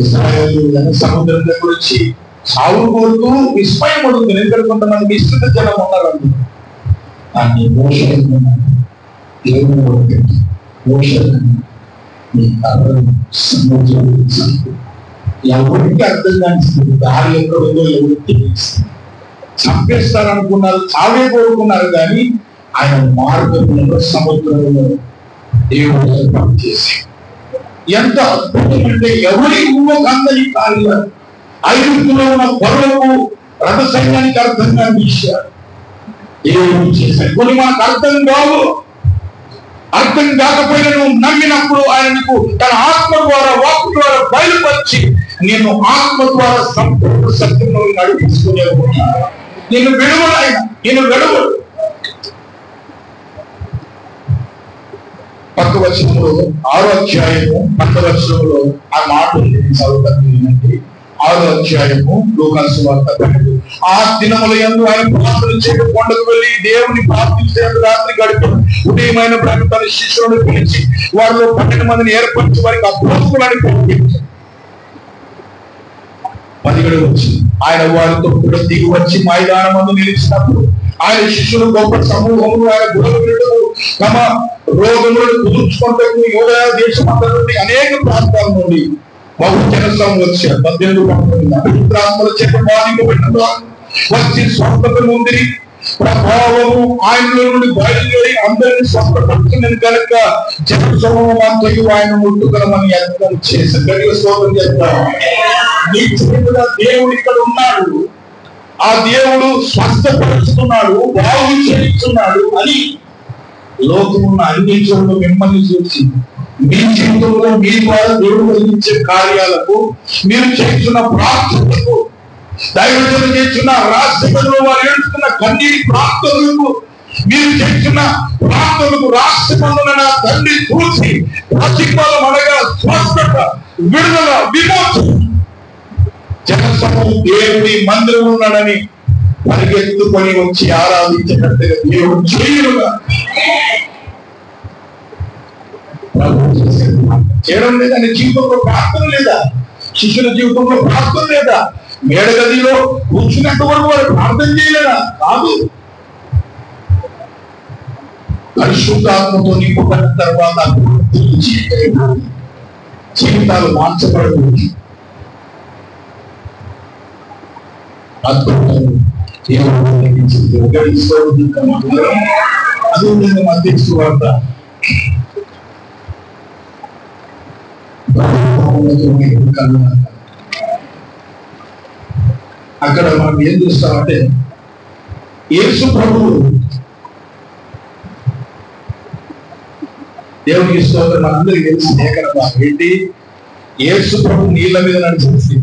ఇశ్రాయేలు సముద్రం దగ్గర వచ్చి సాగు కోరుతూ విస్మయం పడుతుంది. ఎందుకంటే కొంతమంది విస్తృత జనం ఉన్నారు. దాన్ని ఎవరికి అర్థం కానిస్తుంది, దారి ఎక్కడుందో ఎవరికి తెలియస్తుంది. చంపేస్తారనుకున్నారు, చావే కోరుకున్నారు, కానీ ఆయన మార్గంలో సముద్రంలో దేవుడు ఏర్పాటు చేసి ఎంత అద్భుతం అంటే ఎవరి ఊహకు అందని కార్యాలు. ఐగుప్తులో ఉన్న పరులకు రథ సైన్యానికి అర్థం కాని విషయాలు దేవుడు చేశాడు. కొన్ని మనకు అర్థం కావు. అర్థం కాకపోయినా నువ్వు నమ్మినప్పుడు ఆయన నీకు తన ఆత్మ ద్వారా, వాక్కు ద్వారా బయలుపరిచి నేను ఆత్మ ద్వారా సంపూర్ణ సత్యంలో నడిపించుకునే నిన్ను విడువడు. ఆయన నిన్ను విడువడు. పక్క వచనంలో 6వ అధ్యాయము 10వ వచనంలో ఆ మాట చదువుతానండి. 6వ అధ్యాయము లూకా సువార్త 12. ఆ దినముల యందు ఆయన ప్రార్థన చేయడం కొండకు వెళ్ళి దేవుని ప్రార్థించే రాత్రి గడిపాడు. ఉదయమైన తన శిష్యులను పిలిచి వారిలో 12 మందిని ఏర్పరిచి వారికి అపోస్తలులని పిలిపించాడు. 17 వచ్చింది. ఆయన వారితో కూడా దిగి వచ్చి మైదానమందు నిలిచినప్పుడు ఆయన శిష్యులు గొప్ప సమూహములు ఆయన గురువులు తమ రోగములను కుదుర్చుకుంటూ యూదయ దేశమంతా నుండి అనేక ప్రాంతాల నుండి బహుజన వచ్చారు. 18 ఆత్మల చేత బాధింపబడిన వచ్చి స్వస్థత నుండి ప్రభావము ఆయనలో నుండి బయలుదేరి అందరినీ స్వస్థపడుతున్నది కనుక జన సమూహం అంతయు ఆయన ముట్టుకరమని యత్నం చేసి గడియ స్తోత్రం చేద్దాం. నీ చేతుల దేవుడు ఇక్కడ ఉన్నాడు, ఆ దేవుడు స్వస్థపరుస్తున్నాడు, బాగు చేస్తున్నాడు అని లోకమున్న అన్ని చోట్ల మిమ్మల్ని చూసి మీ జీవితంలో మీ ద్వారా దేవుడు కలిగించే కార్యాలకు మీరు చేస్తున్న ప్రార్థనలకు దైవజనం చేస్తున్న రాష్ట్రంలో వారు ఏడుస్తున్న కన్నీటి ప్రార్థనలకు మీరు చేస్తున్న ప్రార్థనలకు రాష్ట్రమందున నా తండ్రి చూసి ప్రతిఫలం అనగా స్వస్థత, విడుదల, విమోచన జనసమూహం దేవుడి మందిరం ఉన్నాడని పరిగెత్తుకొని వచ్చి ఆరాధించినట్టుగా దేవుడు చేయుగా చేయడం లేదా? నీ జీవితంలో ప్రార్థన లేదా? శిష్యుల జీవితంలో ప్రార్థన లేదా? మేడగదిలో కూర్చున్నట్టు వరకు వారు ప్రార్థన చేయలేదా? కాదు. పరిశుద్ధాత్మతో నింపబడిన తర్వాత జీవితాలు మార్చబడదు. అద్భుతాలు అదే మధ్య వార్త అక్కడ మనం ఏం చూస్తామంటే యేసు ప్రభువు దేవునికి స్తోత్రం. మనందరికీ తెలిసి లేఖన భాగం ఏంటి? యేసు ప్రభు నీళ్ళ మీద నడిచేసి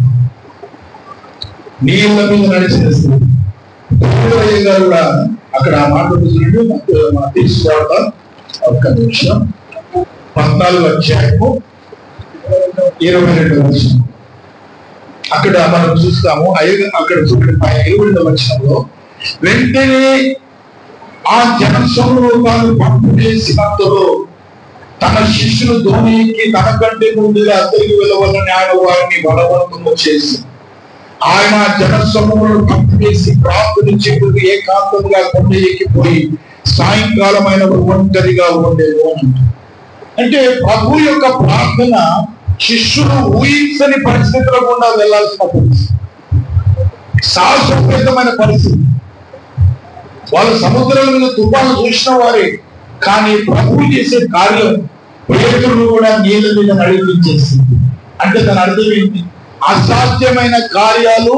గారు కూడా అక్కడ ఆ మాట తీసుకోవాల. ఒక్క నిమిషం. 14వ అధ్యాయము 22వ వచనం అక్కడ మనం చూస్తాము. అక్కడ చూడండి 20వ వచనంలో వెంటనే ఆ జనసమూహంలో తాను పంపు చేసినంతలో తన శిష్యులు ధోనికి తన కంటే ముందుగా తిరిగి వెళ్ళవాలని ఆయన వారిని బలవంతము చేసి ఆయన జనసమూహంలో పంపు చేసి ప్రార్థన చెప్పుకు ఏకాంతంగా కొండ ఎక్కిపోయి సాయంకాలమైన ఒంటరిగా ఉండేది అంటే ప్రభు యొక్క ప్రార్థన శిష్యులు ఊహించని పరిస్థితుల గుండా వెళ్లాల్సిన పరిస్థితి, సాహసోపేతమైన పరిస్థితి. వాళ్ళు సముద్రం మీద తుఫాను చూసిన వారే, కానీ ప్రభు చేసే కార్యం పేతురును కూడా నీళ్ళ మీద నడిపించేసింది. అంటే దాని అర్థం ఏంటి? అసాధ్యమైన కార్యాలు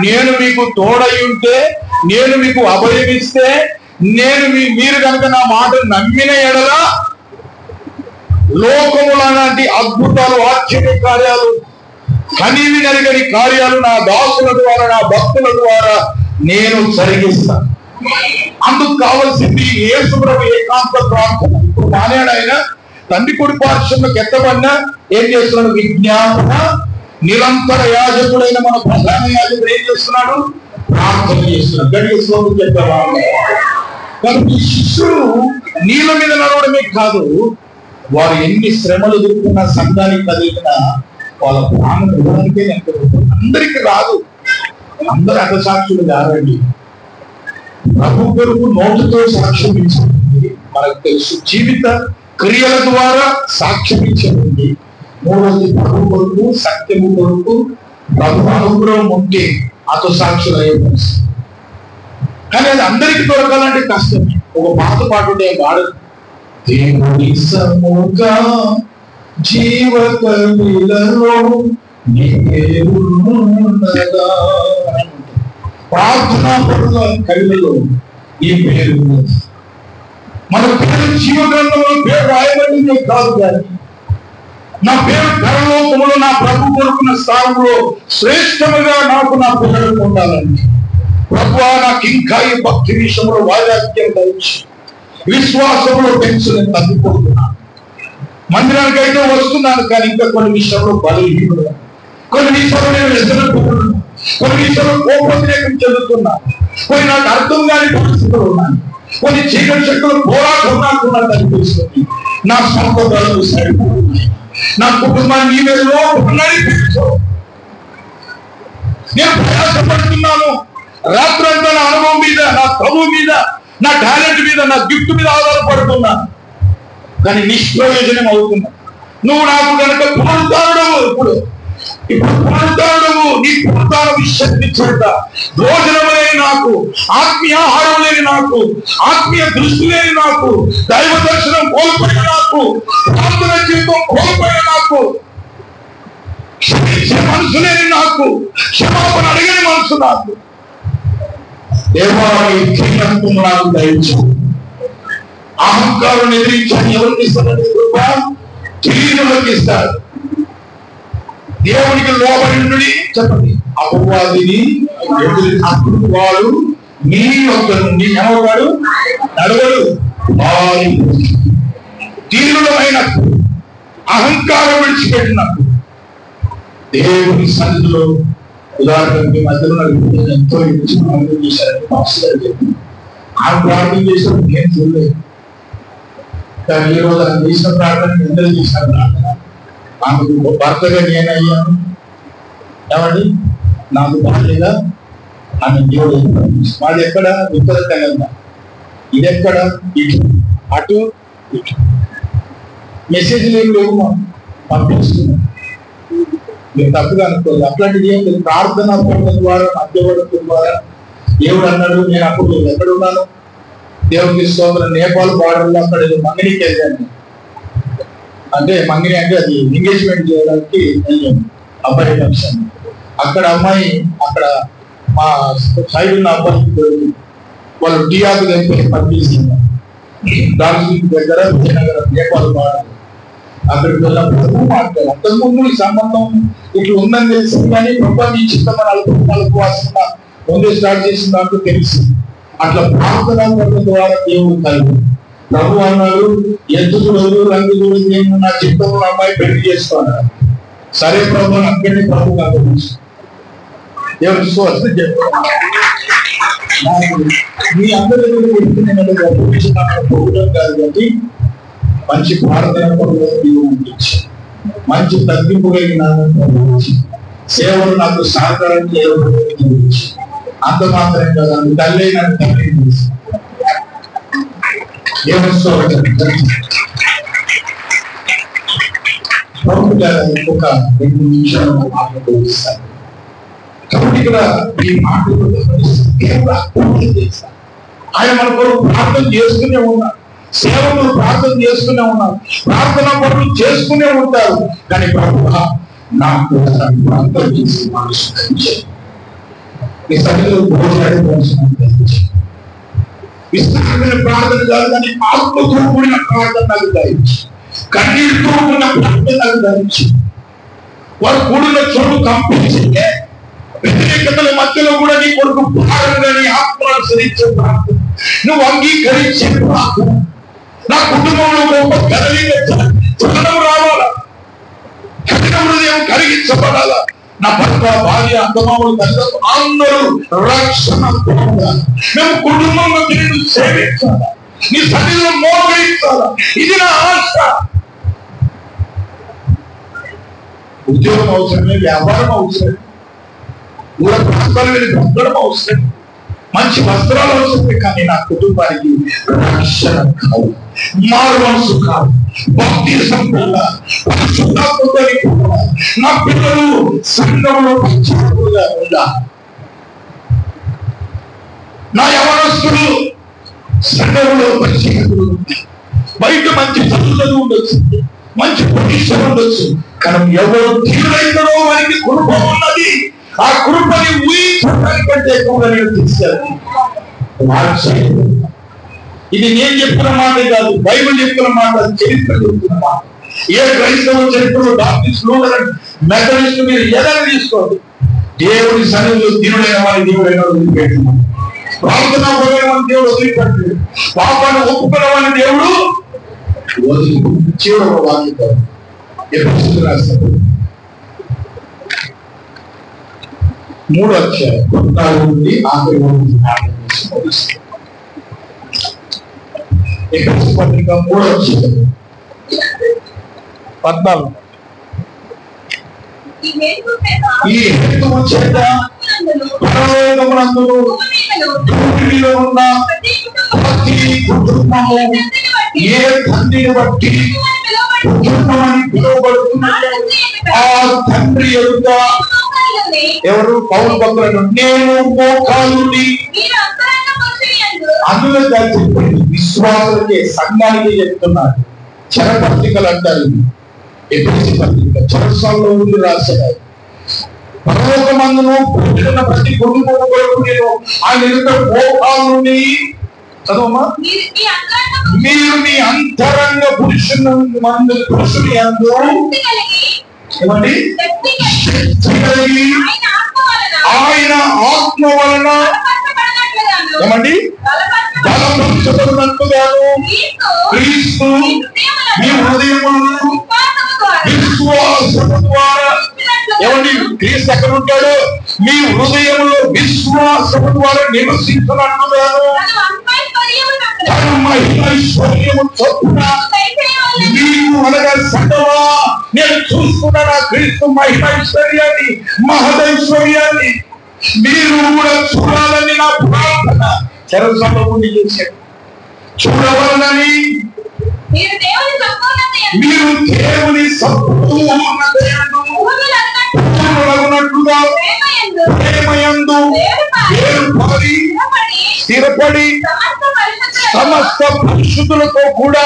నేను మీకు తోడై ఉంటే, నేను మీకు అభయమిస్తే, మీరు కనుక నా మాట నమ్మిన ఎడల లోకముల లాంటి అద్భుతాలు, ఆశ్చర్య కార్యాలు, కనీవి నరగని కార్యాలు నా దాసుల ద్వారా, నా భక్తుల ద్వారా నేను జరిగిస్తాను. అందుకు కావలసింది యేసు ప్రభు ఏకాంత ప్రార్థన. ఇప్పుడు మానేడు ఆయన తండ్రి కుడి పార్శ్వంలోకి ఎత్తబడినా ఏం చేస్తున్నాడు? విజ్ఞాపన. నిరంతర యాజకుడైన మన ప్రధాన యాజకుడు ఏం చేస్తున్నాడు? ప్రార్థన చేస్తున్నాడు. గడియ శ్లోకం చెప్పారు. కాబట్టి శిష్యులు నీళ్ళ మీద నడవడమే కాదు, వారు ఎన్ని శ్రమలు ఎదుర్కొన్నా, సంఘానికి కదిలినా వాళ్ళ ప్రాణం ఇవ్వడానికే అందరికి రాదు. అందరూ అర్థసాక్షులు కాదండి. ప్రభు కొరకు నోటితో సాక్ష్యం ఇచ్చింది మనకు తెలుసు, జీవిత క్రియల ద్వారా సాక్ష్యం ఇచ్చింది. మూడవది ప్రభు కొరకు, సత్యము కొరకు ప్రభు అనుగ్రహం ఉంటే అతో సాక్షులు అయ్యే పరిస్థితి. కానీ అది అందరికి దొరకాలంటే కష్టమే. ఒక పాట వాడు దేవుని సముఖ జీవకవిలలో ప్రార్థనా పరుల కవిలలో ఈ పేరు. మన పేరు జీవగ్రంథంలో పేరు రాయబడిందే కాదు, కానీ నా పేరు పరలోకములో నా ప్రభు కొరుకున్న స్థానంలో శ్రేష్టముగా నాకు నా పేరు ఉండాలండి. ప్రభువా, నాకు ఇంకా ఈ భక్తి విషయంలో వైరాగ్యం కలిగి విశ్వాసంలో పెంచు నేను తగ్గిపోతున్నాను. మందిరానికి అయితే వస్తున్నాను, కానీ ఇంకా కొన్ని విషయంలో బలహీనుడు, కొన్ని విషయంలో నేను ఎదుర్కొన్నాను, కొన్ని విషయంలో కోపోద్రేకం చెందుతున్నాను, కొన్ని నాకు అర్థం కాని పరిస్థితులు ఉన్నాయి, కొన్ని చీకటి శక్తులు పోరాడుతున్నట్టు అనిపిస్తుంది. నా సంపదలు సరిపోతున్నాయి, నా కుటుంబాన్ని నీ మీద నడిపించు. నేను ప్రయాసపడుతున్నాను, రాత్రంతా నా అనుభవం మీద, నా చదువు మీద, నా టాలెంట్ మీద, నా గిఫ్ట్ మీద ఆధారపడుతున్నాను, కానీ నిష్ప్రయోజనం అవుతున్నా. నువ్వు నాకు కనుక పునరుద్ధారుడవు, ఇప్పుడు పునరుద్ధారుడవు, నీ పునరుద్ధార విశక్తి చేత భోజనం లేని నాకు, ఆత్మీయ ఆహారం లేని నాకు, ఆత్మీయ దృష్టి లేని నాకు, దైవ దర్శనం కోల్పోయిన నాకు, ప్రార్థన జీవితం కోల్పోయిన నాకు, క్షమించే మనసు లేని నాకు, క్షమాపణ అడిగిన మనసు నాకు, దేవాలయ క్షీణత్వం నాకు దయచు. అహంకారం ఎదిరించాలని ఎవరికి ఇస్తాడు? తెలియనులకి ఇస్తాడు. దేవునికి లోబడి చెప్పండి, అపవాదిని అప్పుడు వాడు నీ యొక్క నుండి ఏమవుతాడు? నడవడు. వారి తీవ్రమైనప్పుడు, అహంకారం విడిచిపెట్టినప్పుడు దేవుని సన్నిధిలో, ఉదాహరణకి మధ్యలో ఎంతో ప్రార్థన చేశారని పాస్టర్ చెప్పి ఆ ప్రార్థన చేసినప్పుడు నేను చూడలేదు, కానీ ఈ రోజు ఆయన చేసిన ప్రార్థన ఎందరూ చేశారు. ప్రార్థన ఆమెకు భర్తగా నేనయ్యాను, ఏమండి నాకు భార్యగా ఆమె దేవుడు. మాది ఎక్కడ? ఉత్తర తెలంగాణ. ఇది ఎక్కడ? ఇటు, అటు ఇటు. మెసేజ్లు ఏం లేవు, పంపిస్తున్నాం. మీరు తప్పుగా అనుకోలేదు, అట్లాంటిది ఏం లేదు. ప్రార్థన ద్వారా, మధ్యవర్తుల ద్వారా దేవుడు అన్నాడు. నేను అప్పుడు ఎక్కడ ఉన్నాను? దేవుడికి స్తోత్రం, నేపాల్ బార్డర్లో అక్కడ మంగినికి వెళ్ళాను. అంటే మంగిని అంటే అది ఎంగేజ్మెంట్ చేయడానికి వెళ్ళాను, అబ్బాయి ఫంక్షన్. అక్కడ అమ్మాయి, అక్కడ మా సైడ్ ఉన్న అబ్బాయి వాళ్ళు టీ ఆకు దగ్గర పనిచేస్తున్నారు. డార్జిలింగ్ దగ్గర విజయనగరం నేపాల్ బార్డర్. అక్కడికి వెళ్ళినప్పుడు మాట్లాడారు. అంతకుముందు ఈ సంబంధం ఇట్లా ఉందని తెలిసింది, కానీ ప్రభుత్వం చిత్తమ 40 ఉపవాసంగా ముందే స్టార్ట్ చేసిన దాంట్లో తెలిసింది. అట్లా ప్రార్థన ద్వారా దేవుడు కలిగి ప్రభు అన్నాడు, ఎద్దుకు రంగు నేను నా చిత్తంలో అమ్మాయి పెళ్లి చేసుకున్నాడు. సరే ప్రభు అక్కడిని ప్రభు కాదు దేవుడు చూస్తే చెప్పాడు. మీ అందరూ పొగడం కాదు, కాబట్టి మంచి ప్రార్థన మంచి తగ్గింపు కలిగిన సేవలు నాకు సహకారం చేయడం అంత మాత్రం కదా. తల్లి నన్ను తల్లి ఒక 2 నిమిషాలు ఆలోచిస్తాను. కాబట్టి ఇక్కడ ఈ మాటలు ఆయన మన కొరకు ప్రార్థన చేసుకునే ఉన్నారు, సేవకులు ప్రార్థన చేసుకునే ఉన్నారు, ప్రార్థన పనులు చేసుకునే ఉంటారు. కానీ ప్రభువా నాకు ప్రార్థన చేసి మనసు ఈ సన్నిధిలో భోజనాన్ని విస్తారమైన ప్రార్థన కాదు, కానీ ఆత్మతో కూడిన ప్రార్థన నాకు ధరించి, కన్నీటితో కూడిన ప్రార్థన నాకు ధరించి, వారు కూడిన చోటు కంపించిందే వ్యతిరేకతల మధ్యలో కూడా నీ కొడుకు భారంగా నీ ఆత్మను అనుసరించే ప్రార్థన, నువ్వు అంగీకరించే ప్రార్థన. నా కుటుంబంలో గొప్ప చలనం రావాలా, కఠిన హృదయం కలిగించబడాలా. నా భర్త, భార్య, అత్తమామలు, తల్లిదండ్రులు అందరూ రక్షణ పొందాలి. మేము కుటుంబంలో తిరిగి సేవించాలా, నీ సన్నిధిలో మోకరించాలా. ఇది నా ఆశ. ఉద్యోగం అవసరమే, వ్యాపారం అవసరం, ఊర ప్రాంతాలు వెళ్ళి బ్రతకడం అవసరం, మంచి వస్త్రాలు అవసరమే, కానీ నా కుటుంబానికి రక్షణ కావాలి, మారు మనసు కావాలి, భక్తి సంపద, నా పిల్లలు సంఘంలో పరిచయకులుగా ఉండాలి. నా యవనస్తులు సంఘంలో పరిచయకులు ఉంటాయి. బయట మంచి చదువులు ఉండొచ్చు, మంచి పొజిషన్ ఉండొచ్చు, కానీ ఎవరు తీవ్రైందో వారికి కృప ఉన్నది. ఆ కృపని ఊహించడానికంటే ఎక్కువగా నేను తీసుకెళ్ళి ఇది నేను చెప్పిన మాట కాదు, బైబిల్ చెప్పిన మాట, చరిత్ర చెప్తున్న మాట. ఏ క్రైస్తవ చరిత్రలో బాప్టిస్ట్, లూథరన్, మెథడిస్ట్ మీరు ఏదైనా తీసుకోండి, దేవుడి సన్నిధిలో దేవుడైన వారి దేవుడైన వదిలిపెట్టినాడు, ప్రార్థన దేవుడు వదిలిపెట్టాడు, పాపాన్ని ఒప్పుకున్న వారి దేవుడు చివరి ఒక వాక్యం ఎఫెసీయులకు రాసిన 3వ అధ్యాయం 14 నుండి ఆఖరి వరకు ఎఫెసీ పత్రిక 3వ అధ్యాయం 14. ఈ హేతువు చేత పరలోకమునందును భూమిలో ఉన్న ప్రతి కుటుంబము ఏ తండ్రిని బట్టి కుటుంబమని పిలువబడుతున్నదో ఆ తండ్రి ఎదుట ఎవరు పౌలు భక్తులను నేను మోకాలుని అందులో చెప్పింది విశ్వాసులకే సంఘానికి చెప్తున్నారు. చరపత్రికలు అంటారు. ఎఫెసీ పత్రిక చరసాల్లో ఉండి రాశారు. పరలోకమందును పుట్టిన ప్రతి కుటుంబము కొరకు నేను ఆయన ఎదుట మోకాలుని చదవమా మీరు మీ అంతరంగ పురుషుని యందు ఏమండి ఆయన ఆత్మ వలన ఏమండి బలపరచబడినట్లుగాను క్రీస్తు మీ హృదయములను విశ్వాసము ద్వారా ఏమండి క్రీస్తు ఎక్కడ ఉంటాడు? మీ హృదయంలో విశ్వాసము ద్వారా నివసించినట్లుగాను నీకు అనగా సంగమా నేను చూసుకున్నాను క్రీస్తు మహిమైశ్వర్యాన్ని మహదైశ్వర్యాన్ని మీరు కూడా చూడాలని నా ప్రార్థన. చరసభ చేశాడు. చూడవాలని మీరు దేవుని సంపూర్ణతయందునట్లుగా ప్రేమయందు ఏర్పడి స్థిరపడి సమస్త పరిశుద్ధులతో కూడా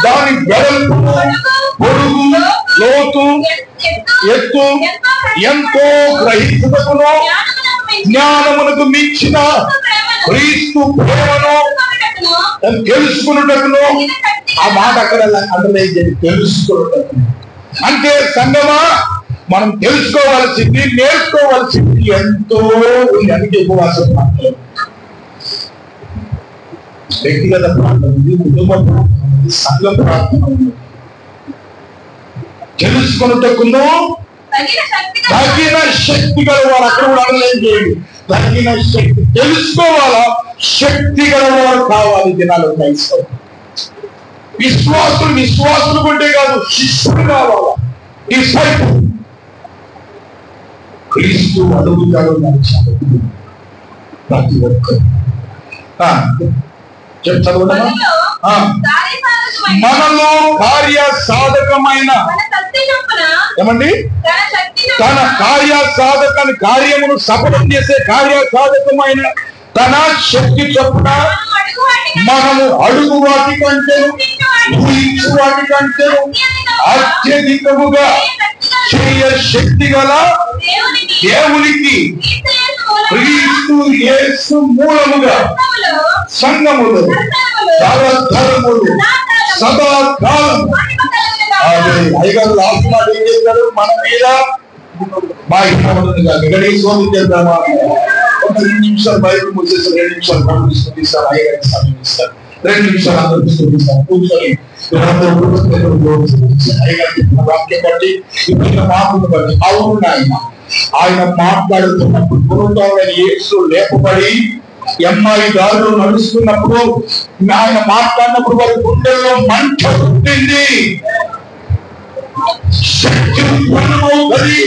దాని వెడల్పును పొడుగు లోతు ఎత్తు ఎంతో గ్రహించుటకును జ్ఞానమునకు మించిన క్రీస్తు ప్రేమను తెలుసుకున్నటకును. ఆ మాట అక్కడ అంటే తెలుసుకున్నటకును అంటే సంగమా మనం తెలుసుకోవాల్సింది నేర్చుకోవాల్సింది ఎంతో ఉంది. అందుకే ఉపవాసం ప్రార్థన, వ్యక్తిగత ప్రార్థన ఉంది, కుటుంబ ప్రార్థన ఉంది, సంఘ ప్రార్థన ఉంది. తెలుసుకున్నటకును తగిన శక్తి గల వారు అక్కడ కూడా అనలేం చేయండి. తగిన శక్తి తెలుసుకోవాలా, శక్తి గల వారు కావాలి. దినాలు క్రైస్తవం విశ్వాసులు కొంటే కాదు, శిష్యుడు కావాలా. డిసైపుల్ క్రీస్తు అడుగుతాడు నడిచాడు ప్రతి ఒక్కరు. మనలో కార్య సాధకమైన ఏమండి తన కార్య సాధకాన్ని కార్యమును సఫలం చేసే కార్య సాధకమైన తన శక్తి చొప్పున మనము అడుగు వాటి కంటే ఊహించు వాటి కంటే అత్యధికముగా చేయ శక్తి గల దేవునికి క్రీస్తు యేసు మూలముగా సంఘములు తరతరములు సదాకాలం అయ్యగారు లాస్ట్ మాట ఏం చేస్తారు? మన మీద గణేశ్వరం చేద్దామా? ఒక 2 నిమిషాలు బైబిల్ మూసేస్తారు, 2 నిమిషాలు పంపిస్తారు, అయ్యగారికి సమయం ఇస్తారు, 2 నిమిషాలు అందరూ తీసుకొస్తారు, కూర్చొని వాక్యం బట్టి ఇప్పుడు మాటను బట్టి అవును ఆయన మాట్లాడుతున్నప్పుడు పునరుద్ధరణ యేసు లేపబడి అమ్మాయి దారిలో నడుస్తున్నప్పుడు ఆయన మాట్లాడినప్పుడు వారి గుండెల్లో మంట పుట్టింది, శక్తి ఉత్పన్నమవుతుంది.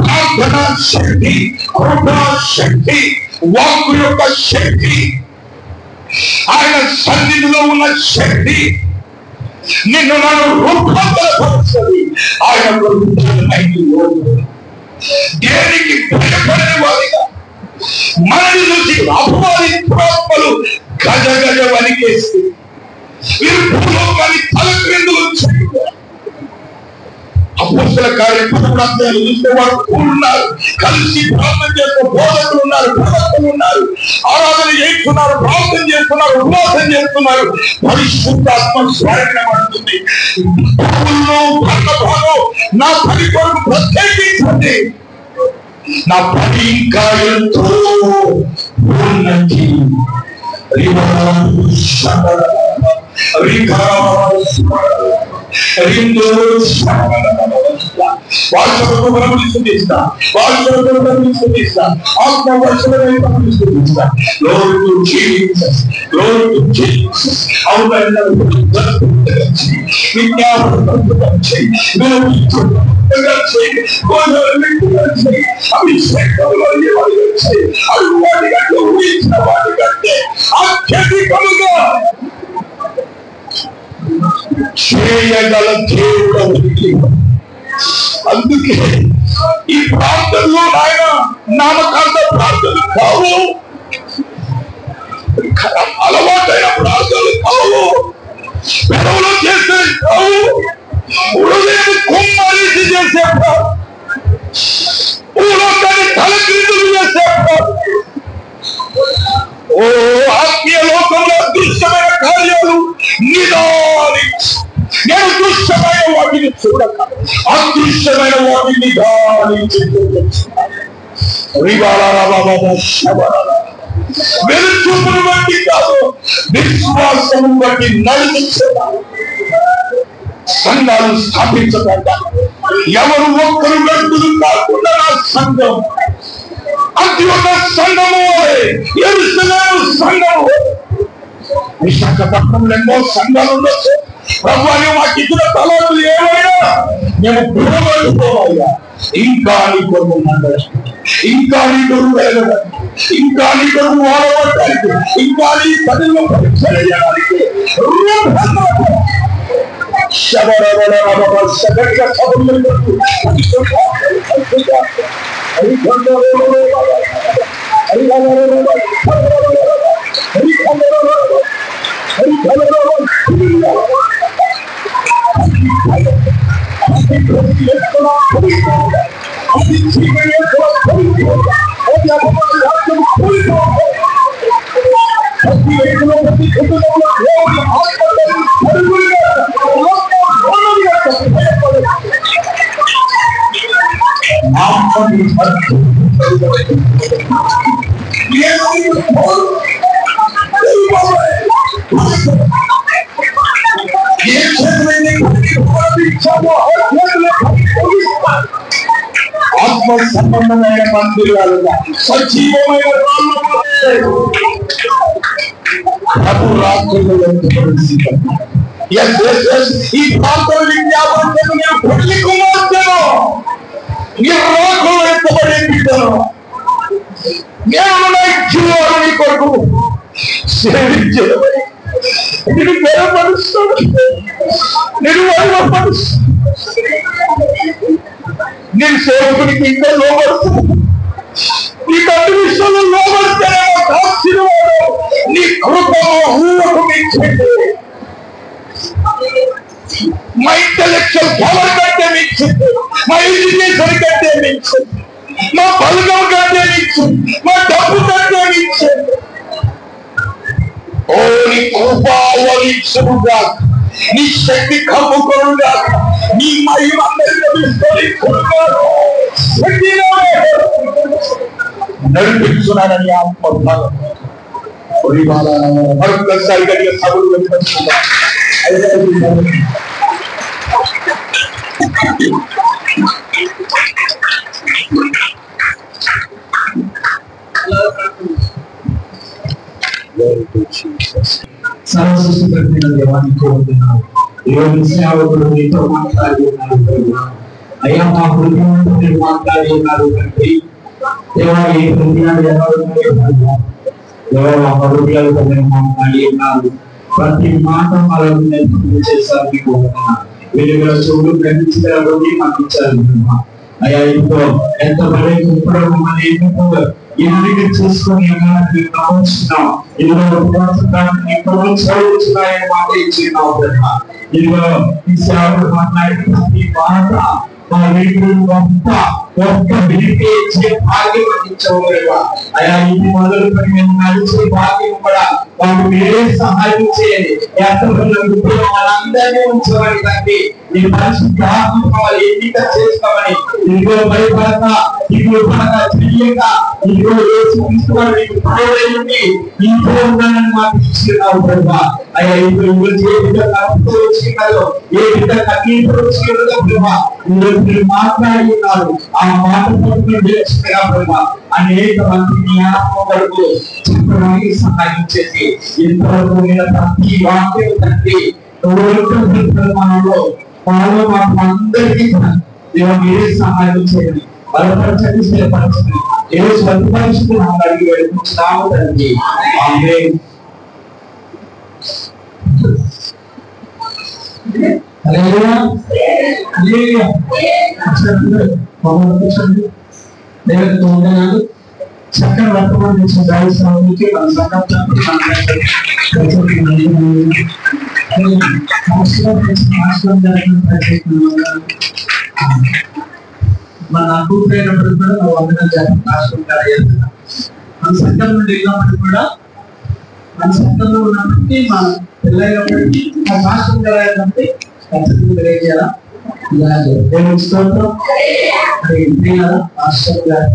ప్రార్థన శక్తి, కృప శక్తి, వాక్కు యొక్క శక్తి, ఆయన సన్నిధిలో ఉన్న శక్తి నిన్ను నన్ను రూపాంతరపరుస్తుంది. ఆయన దేనికి భయపడే వారిగా మనని చూసి అపవాది ప్రాత్మలు గజ గజ వణికేసి వీరు భూలోకాన్ని తలక్రిందులు చేయాలి. అపోస్తల కార్యం 11వ అధ్యాయం చూస్తే వారు కూడున్నారు, కలిసి ప్రార్థన చేస్తూ బోధకులు ఉన్నారు, ప్రవక్తలు ఉన్నారు, ఆరాధన చేస్తున్నారు, ప్రార్థన చేస్తున్నారు, ఉపవాసం చేస్తున్నారు. పరిశుద్ధాత్మ స్వయంపడుతుంది. నా పని కొరకు ప్రత్యేకించండి, నా పని ఇంకా ఎంతో ఉన్నది. చేయగల దేవుడు. అందుకే ఈ ప్రార్థనలో ఆయన నామకార్థ ప్రార్థనలు కావు, అలవాటైన ప్రార్థనలు కావు, పెదవులో చేసే కావు, హృదయం కుమ్మరించి చేసే భూలోకాన్ని తలక్రిందులు చేసే ఓ ఆత్మీయ లోకంలో అదృశ్యమైన కార్యాలు నిదానించి, నేను దృశ్యమైన వాటిని చూడక అదృశ్యమైన వాటిని నిదానించి వెలుచూపును బట్టి కాదు, విశ్వాసము బట్టి నడిపించారు. సంఘాలు స్థాపించబడ్డా ఎవరు ఒక్కరు గంటలు కాకుండా నా సంఘం అది ఒక సంఘము, యెరూషలేము సంఘము. విశాఖపట్నంలో ఎన్నో సంఘాలు ఉండొచ్చు. ప్రభువాని మాకు ఇచ్చిన తలాంతులు ఏమైనా మేము పురోగమిపోవాలా, ఇంకా నీ కొరకు మండలి, ఇంకా నీ కొరకు వెళ్ళడానికి, ఇంకా నీ కొరకు వాడబడటానికి, ఇంకా నీ పనిలో పరీక్ష చేయడానికి ఆత్మ సంబంధమైన మందిరాలుగా సజీవమైన ప్రభు రాత్రులు ఈ ప్రాంతం విజ్ఞాపనను నేను పెళ్లి కుమార్తెను, ఈ రాకులు ఎత్తబడే బిడ్డను, నేను నా జీవాలు నీ కొరకు సేవించడమై నేను బలపరుస్తాను, నేను బలపరుస్తాను. నేను సేవకుడికి ఇంకా లోపడుతున్నాను. నీ తండ్రి విషయంలో లోపడితేనే ఆశీర్వాదం నీ కృపను ఊహకు మించింది. మా ఇంటలెక్చువల్ పవర్ కంటే మించింది, మా ఎడ్యుకేషన్ కంటే మించింది, మా బలగం కంటే మించింది, మా డబ్బు కంటే మించింది. ఓ నీ కృపావరించుగా, నీ శక్తి కమ్ముకొనుగా, నీ మహిమ నడిపించున్నానని ఆత్మభావం మరొకసారి గడిగా సభలు వెళ్ళిపోతున్నా. సర్వసృష్టికర్తైన దేవానికి వందనాలు. ఈరోజు సేవకుడు మీతో మాట్లాడి ఉన్నారు. అయ్యా మా హృదయంతో మీరు మాట్లాడి ఉన్నారు తండ్రి. దేవా ఈ హృదయాలు ఎవరు మా హృదయాలతో మీరు మాట్లాడి ఉన్నారు. ప్రతి మాట మనల్ని చేశారు. మీకు వెలుగుల చూడు గ్రహించగలరు మాకు ఇచ్చారు. అయ్యా ఇప్పుడు ఎంత బలే ఇప్పుడు మమ్మల్ని ఎందుకు ఇదిగా చూసుకొని నమ్ముతున్నాం. ఇదిగో చదువుతున్నాయని మాట ఇచ్చినావు కదా. ఇదిగో ఈ సేవలు మాట్లాడిన ప్రతి మాట మా వీళ్ళు అంతా గొప్ప విడిపి ఇచ్చే భాగ్యం అందించవు అయ్యా. ఇది మొదలుకొని మేము నడిచే భాగ్యం కూడా మాకు మీరే సహాయం చేయండి. మనందరినీ ఉంచమని తండ్రి, నీ పరిశుద్ధ ఆత్మ కావాలి ఎన్నిక చేసుకోమని, ఇంకో భయపడక ఇంకో పడక చెయ్యక ఇంకో తీసుకోవాలి ఇంకో ఉండాలని మాకు ఇస్తున్నావు ప్రభా. అయ్యా ఇప్పుడు ఏ విధంగా కలుపుతూ వచ్చినారో, ఏ విధంగా కన్నీళ్ళు వచ్చినారో ప్రభా, మీరు మాట్లాడి ఉన్నారు. ఆ మాట నేర్చుకున్నా ప్రభా. అనేక మంది జ్ఞాపకం వరకు చెప్పడానికి సహాయం చేసి ఇంతవరకు ప్రతి వాక్యం తండ్రి మనలో వాళ్ళు మాకు అందరికీ మీరే సహాయం చేయండి. బలపరచండి, స్థిరపరచండి. ఏ స్వల్పరిస్థితి నాకు అడిగి వెళ్ళిపోతున్నాము తండ్రి. ఆమేన్. హల్లెలూయా హల్లెలూయా. దేవునికి వందనాలు. చక్కని వర్తమానం ఇచ్చిన దైవ సేవకునికి మన సంఘం మన అభిప్రాయమైనప్పుడు కూడా మనం వందనాలు చెప్పి రాసుకుంటారు. మన సంఘం నుండి వెళ్ళినప్పుడు కూడా, మన సంఘంలో ఉన్నప్పటికీ, మన పిల్లలైనప్పటికీ, మన రాష్ట్రం గారైనప్పటికీ ఖచ్చితంగా తెలియజేయాలా. దేవుని స్తోత్రం. రాష్ట్రం గారు